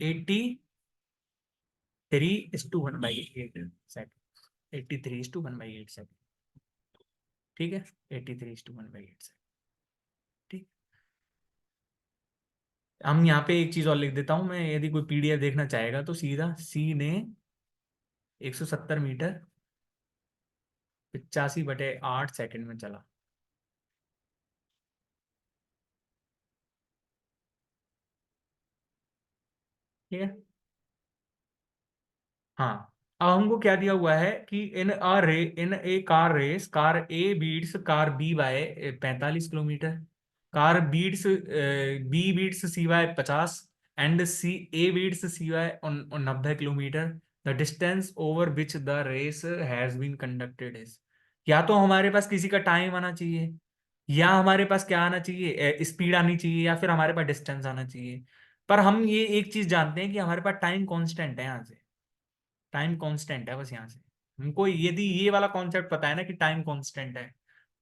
83:1/8 सेकंड, 83:1/8 सेकंड। ठीक है, 83:1/8 सेकंड। ठीक। हम यहाँ पे एक चीज और लिख देता हूं मैं, यदि कोई पीडीएफ देखना चाहेगा तो सीधा सी ने 170 मीटर 85/8 सेकंड में चला। ठीक है। हाँ, अब हमको क्या दिया हुआ है कि in a car race, car A beats car B by 45 kilometre, car beats B beats C by 50, and C A beats C by 90 kilometre. The distance over which the race has been conducted is. या तो हमारे पास किसी का time आना चाहिए, या हमारे पास क्या आना चाहिए, स्पीड आनी चाहिए, या फिर हमारे पास डिस्टेंस आना चाहिए। पर हम ये एक चीज जानते हैं कि हमारे पास टाइम कांस्टेंट है, यहाँ से टाइम कांस्टेंट है बस। यहाँ से हमको यदि ये वाला कॉन्सेप्ट पता है ना कि टाइम कांस्टेंट है,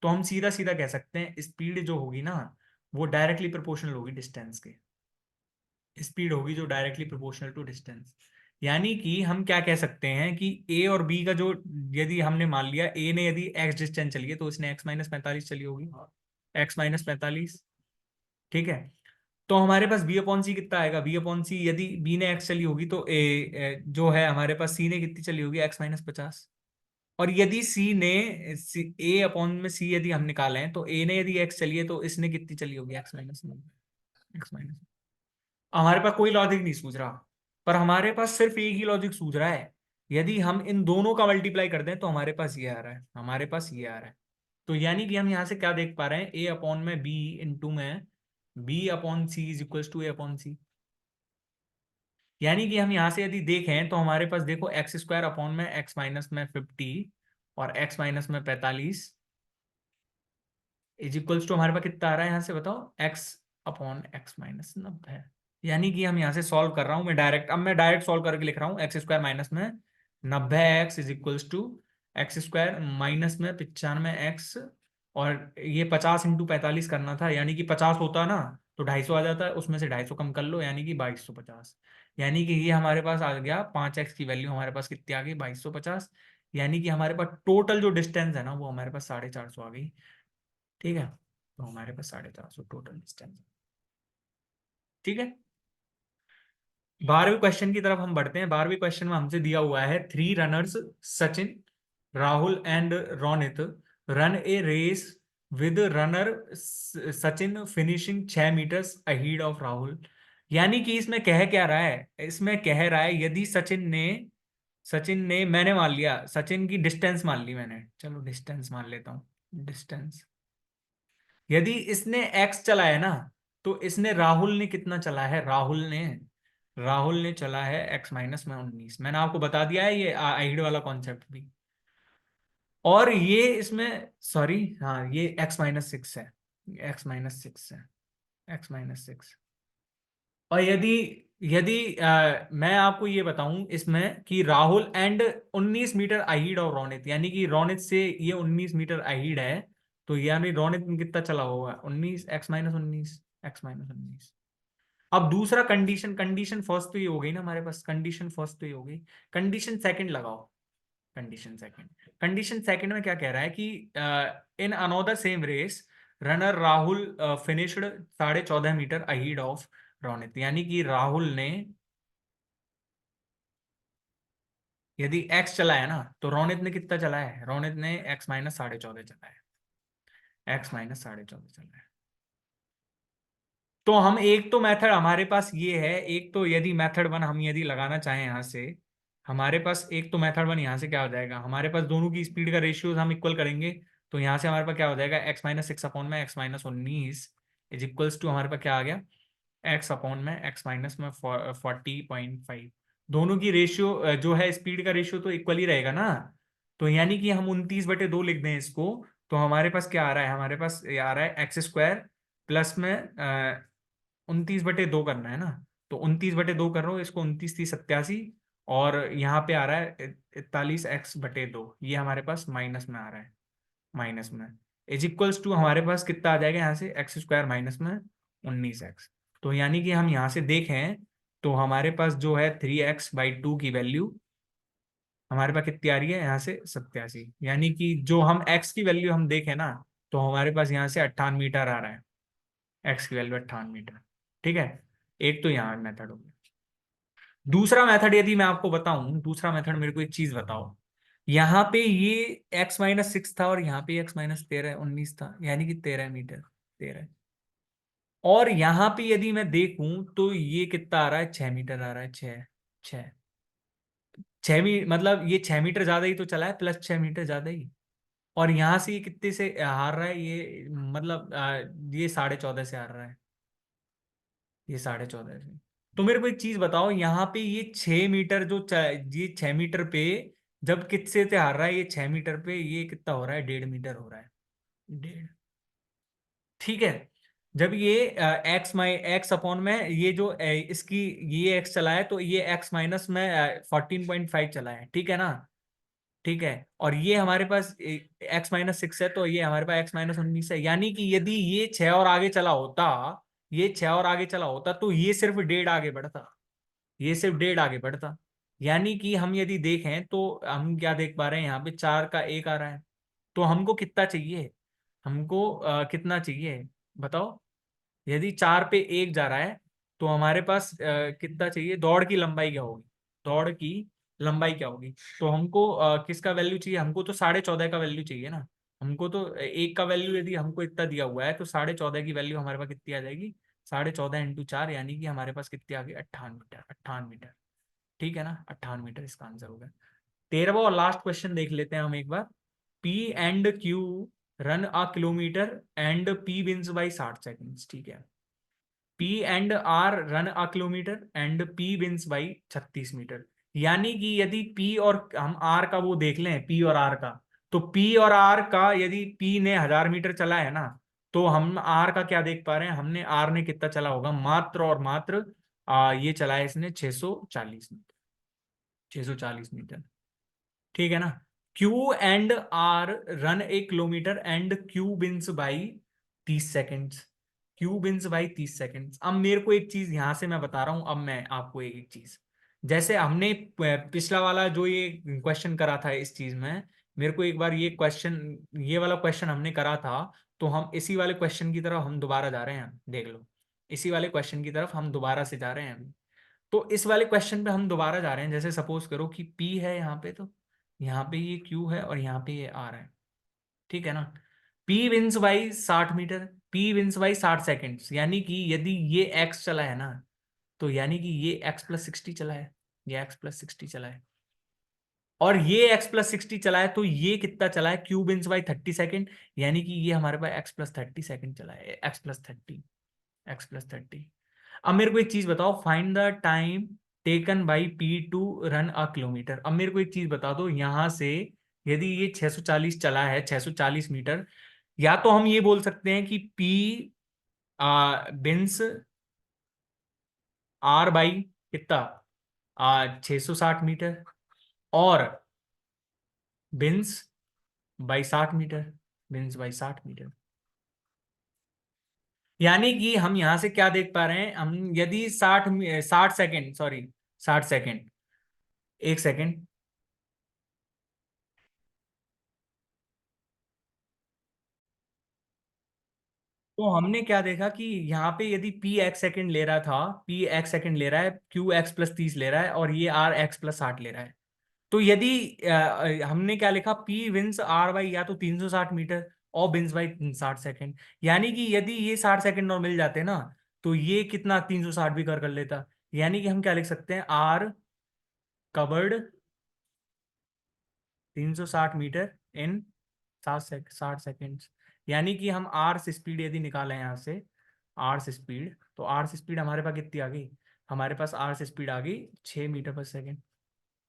तो हम सीधा सीधा कह सकते हैं स्पीड जो होगी ना, वो डायरेक्टली प्रोपोर्शनल होगी डिस्टेंस के। स्पीड होगी जो डायरेक्टली प्रोपोर्शनल टू डिस्टेंस। यानी कि हम क्या कह सकते हैं कि ए और बी का जो, यदि हमने मान लिया ए ने यदि एक्स डिस्टेंस चली है, तो इसने x-45 चली होगी, x-45। ठीक है। तो हमारे पास बी अपॉन सी कितना आएगा, बी अपॉन सी, यदि बी ने एक्स चली होगी तो जो है हमारे पास सी ने कितनी चली होगी, x-50। और यदि सी ने ए अपॉन में सी यदि हम निकालें, तो ए ने यदि एक्स चली है तो इसने कितनी चली होगी, x-। हमारे पास कोई लॉजिक नहीं सूझ रहा, पर हमारे पास सिर्फ एक ही लॉजिक सूझ रहा है। यदि हम इन दोनों का मल्टीप्लाई कर दें तो हमारे पास ये आ रहा है, हमारे पास ये आ रहा है। तो यानी कि हम यहाँ से क्या देख पा रहे हैं, ए अपॉन में बी इंटू में B upon C is equal to A upon C. यानी कि हम यहाँ से यदि देखें तो हमारे पास देखो, x² अपॉन में x माइनस में 50 और x-में 45 इज इक्वल्स टू हमारे पास कितना आ रहा है, यहाँ से बताओ, x/x-90। यानी कि हम यहाँ से सॉल्व कर रहा हूँ मैं डायरेक्ट, अब मैं डायरेक्ट सॉल्व करके लिख रहा हूँ, x² माइनस में 90x is equals to x² minus में 95x, और ये 50 × 45 करना था, यानी कि 50 होता ना तो 250 आ जाता है, उसमें से 250 कम कर लो, यानी कि 2250। यानी कि ये हमारे पास आ गया 5x की वैल्यू हमारे पास कितनी आ गई, 2250। यानी कि हमारे पास टोटल जो डिस्टेंस है ना, वो हमारे पास 450 आ गई। ठीक है, तो हमारे पास 450 टोटल डिस्टेंस। ठीक है। 12वें क्वेश्चन की तरफ हम बढ़ते हैं। 12वें क्वेश्चन में हमसे दिया हुआ है, 3 runners Sachin, Rahul and Ronit run a race with runner Sachin finishing 6 metres ahead of Rahul. यानी कि इसमें कह क्या रहा है, इसमें कह रहा है यदि सचिन ने मैंने मान लिया, सचिन की डिस्टेंस मान ली मैंने, चलो डिस्टेंस मान लेता हूँ, डिस्टेंस। यदि इसने एक्स चला है ना, तो इसने राहुल ने कितना चला है, राहुल ने चला है x-19। मैंने आपको बता दिया है ये आइड वाला कॉन्सेप्ट भी। और ये इसमें, सॉरी, हाँ, ये x-6 है, x-6 है, x-6। और यदि यदि मैं आपको ये बताऊं इसमें कि Rahul and 19 metre ahead of Ronit, यानी कि रोनित से ये 19 मीटर अहीड है, तो यानी रोनित में कितना चला होगा? 19 x-19 अब दूसरा कंडीशन, कंडीशन फर्स्ट तो ये हो गई ना हमारे पास, कंडीशन फर्स्ट तो ये हो गई। कंडीशन सेकंड लगाओ। कंडीशन सेकंड में क्या कह रहा है कि in another same race runner Rahul finished 14.5 metre ahead of Ronit, यानी कि राहुल ने यदि एक्स चलाया ना, तो रोनित ने कितना चलाया है? रोनित ने x-14.5 चलाया है, x-14.5 चलाया है। तो हम एक तो मेथड हमारे पास ये है, एक तो यदि मेथड वन हम यदि लगाना चाहें यहां से, हमारे पास एक तो मेथड वन यहां से क्या हो जाएगा, हमारे पास दोनों की स्पीड का रेशियो हम इक्वल करेंगे। तो यहां से हमारे पास क्या हो जाएगा, x-6 अपॉन में x-19 इज इक्वल्स टू हमारे पास क्या आ गया, एक्स अपॉन में एक्स माइनस में 40.5। दोनों की रेशियो जो है स्पीड का रेशियो तो इक्वल ही रहेगा ना। तो यानी कि हम 29/2 लिख दें इसको, तो हमारे पास क्या आ रहा है, हमारे पास ये आ रहा है x² प्लस में 29/2 करना है ना। तो 29/2 कर रहा हूँ इसको, 29 30 87, और यहाँ पे आ रहा है 41x/2, ये हमारे पास माइनस में आ रहा है, माइनस में इज इक्वल्स टू हमारे पास कितना आ जाएगा यहाँ से, x² माइनस में 19x। तो यानी कि हम यहाँ से देखें तो हमारे पास जो है 3x/2 की वैल्यू हमारे पास कितनी आ रही है यहाँ से, 87, यानी कि जो हम x की वैल्यू हम देखें ना, तो हमारे पास यहाँ से 58 मीटर आ रहा है, x की वैल्यू 58 मीटर। ठीक है, एक तो यहाँ मेथड हो गया। दूसरा मेथड यदि मैं आपको बताऊं, दूसरा मेथड मेरे को एक चीज बताओ, यहाँ पे ये x-6 था और यहाँ पे x-13 19 था, यानी कि 13 मीटर, 13। और यहाँ पे यदि मैं देखूं तो ये कितना आ रहा है, 6 मीटर आ रहा है, छह, छह, मतलब ये 6 मीटर ज्यादा ही तो चला है, प्लस 6 मीटर ज्यादा ही। और यहाँ से ये कितने से हार रहा है ये, मतलब ये 14.5 से हार रहा है, ये 14.5 से। तो मेरे को एक चीज बताओ, यहाँ पे ये 6 मीटर ये 6 मीटर पे जब कितने से हार रहा है, ये 6 मीटर पे ये कितना हो रहा है, 1.5 मीटर हो रहा है, 1.5। ठीक है, जब ये एक्स अपॉन में ये जो इसकी ये एक्स चला है, तो ये एक्स माइनस में 14.5 चला है, ठीक है ना। ठीक है, और ये हमारे पास x-6 है, तो ये हमारे पास x-19 है, यानी कि यदि ये 6 और आगे चला होता, ये 6 और आगे चला होता, तो ये सिर्फ 1.5 आगे बढ़ता, ये सिर्फ 1.5 आगे बढ़ता। यानी कि हम यदि देखें तो हम क्या देख पा रहे हैं, यहाँ पे 4 का 1 आ रहा है। तो हमको कितना चाहिए, हमको कितना चाहिए बताओ। यदि 4 पे 1 जा रहा है, तो हमारे पास कितना चाहिए, दौड़ की लंबाई क्या होगी, दौड़ की लंबाई क्या होगी। तो हमको किसका वैल्यू चाहिए, हमको तो 14.5 का वैल्यू चाहिए ना। हमको तो एक का वैल्यू यदि हमको इतना दिया हुआ है, तो 14.5 की वैल्यू हमारे पास कितनी आ जाएगी, 14.5 × 4, यानी कि हमारे पास कितनी आ गई, 58 मीटर, 58 मीटर। ठीक है ना, 58 मीटर इसका आंसर होगा। 13वां और लास्ट क्वेश्चन देख लेते हैं हम एक बार। P&Q run a kilometre and P wins by 60 seconds, ठीक है। P&R run a kilometre and P wins by 36 metre. यानी कि यदि P और हम R का वो देख लें, P और R का, तो P और R का यदि P ने 1000 मीटर चला है ना, तो हम R का क्या देख पा रहे हैं, हमने R ने कितना चला होगा, मात्र और मात्र ये चला है इसने 640 मीटर, 640 मीटर। ठीक है ना। Q&R run a kilometre and Q wins by 30 seconds, Q wins by 30 seconds. अब मेरे को एक चीज यहां से मैं बता रहा हूं, अब मैं आपको एक एक चीज, जैसे हमने पिछला वाला जो ये क्वेश्चन करा था इस चीज में, मेरे को एक बार ये क्वेश्चन, ये वाला क्वेश्चन हमने करा था, तो हम इसी वाले क्वेश्चन की तरफ हम दोबारा जा रहे हैं, देख लो, इसी वाले क्वेश्चन की तरफ हम दोबारा से जा रहे हैं। तो इस वाले क्वेश्चन पे हम दोबारा जा रहे हैं, जैसे सपोज करो कि P है यहाँ पे, तो यहाँ पे ये Q है और यहाँ पे ये R है, ठीक है ना। P wins by 60 metre, P wins by 60 seconds, यानी कि यदि ये X चला है ना, तो यानी कि ये x+60 चला है, ये x+60 चला है, और ये x+60 चला है, तो ये कितना चला है, Q विंस बाई 30 सेकेंड, यानी कि ये हमारे पास x+30 सेकेंड चला है, x+30, x+30। अब मेरे को एक चीज बताओ, find the time taken by P to run a kilometre. अब मेरे को एक चीज बता दो, यहां से यदि ये 640 चला है, 640 मीटर, या तो हम ये बोल सकते हैं कि पी बिंस आर बाई कितना, 660 मीटर, और wins by 60 metre, wins by 60 metre. यानी कि हम यहां से क्या देख पा रहे हैं, हम यदि 60 सेकेंड, सॉरी 60 सेकेंड, 1 सेकेंड। तो हमने क्या देखा कि यहाँ पे यदि पी एक्स सेकंड ले रहा था, पी एक्स सेकंड ले रहा है, क्यू एक्स प्लस 30 ले रहा है, और ये आर एक्स प्लस 60 ले रहा है। तो यदि हमने क्या लिखा, पी विंस आर बाई या तो 360 मीटर, और बिन्स बाई 60 सेकेंड। यानी कि यदि ये 60 सेकेंड और मिल जाते ना, तो ये कितना 360 भी कर कर लेता। यानी कि हम क्या लिख सकते हैं, R covered 360 metre in 60 second. यानी कि हम आर से स्पीड यदि निकालें यहाँ से, आर से स्पीड, तो आर से स्पीड हमारे पास कितनी आ गई, हमारे पास आर से स्पीड आ गई 6 मीटर पर सेकेंड।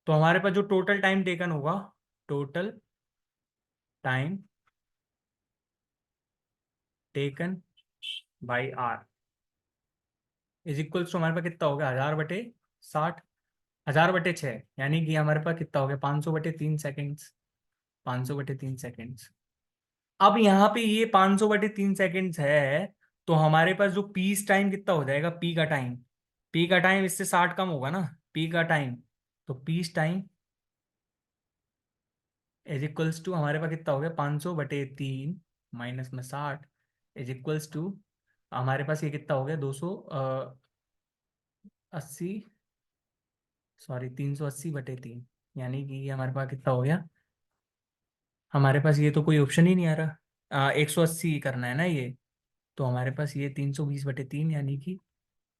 तो हमारे पास जो टोटल टाइम टेकन होगा, total time taken by R is equals to, हमारे पास कितना हो गया, 1000/60, 1000/6, यानी कि हमारे पास कितना हो गया, 500/3 सेकेंड्स, 500/3 सेकेंड्स। अब यहाँ पे ये 500/3 सेकेंड्स है, तो हमारे पास जो पीस टाइम कितना हो जाएगा, पी का टाइम, पी का टाइम इससे 60 कम होगा ना, पी का टाइम। तो P's time is equals to, हमारे पास कितना हो गया, 500/3 माइनस में 60 इज इक्वल्स टू, हमारे पास ये कितना हो गया, 280, सॉरी 380/3। यानी कि ये हमारे पास कितना हो गया, हमारे पास ये तो कोई ऑप्शन ही नहीं आ रहा, 180 करना है ना ये। तो हमारे पास ये 320/3, यानी कि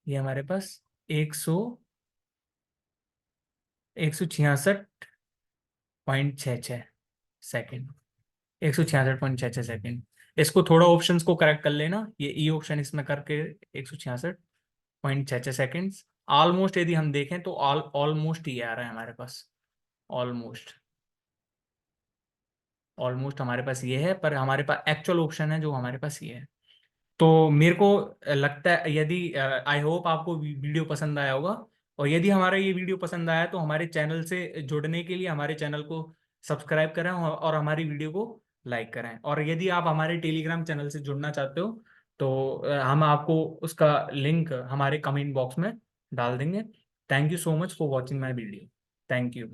ये हमारे पास 100, 166.66 सेकेंड, 166.66 सेकेंड। इसको थोड़ा ऑप्शंस को करेक्ट कर लेना, ये ई ऑप्शन इसमें करके 166.66 सेकेंड। ऑलमोस्ट यदि हम देखें तो ऑलमोस्ट ही आ रहा है हमारे पास, ऑलमोस्ट, ऑलमोस्ट हमारे पास ये है, पर हमारे पास एक्चुअल ऑप्शन है जो हमारे पास ये है। तो मेरे को लगता है, यदि आई होप आपको वीडियो पसंद आया होगा, और यदि हमारा ये वीडियो पसंद आया तो हमारे चैनल से जुड़ने के लिए हमारे चैनल को सब्सक्राइब करें, और हमारी वीडियो को लाइक करें। और यदि आप हमारे टेलीग्राम चैनल से जुड़ना चाहते हो, तो हम आपको उसका लिंक हमारे कमेंट बॉक्स में डाल देंगे। Thank you so much for watching my video. Thank you.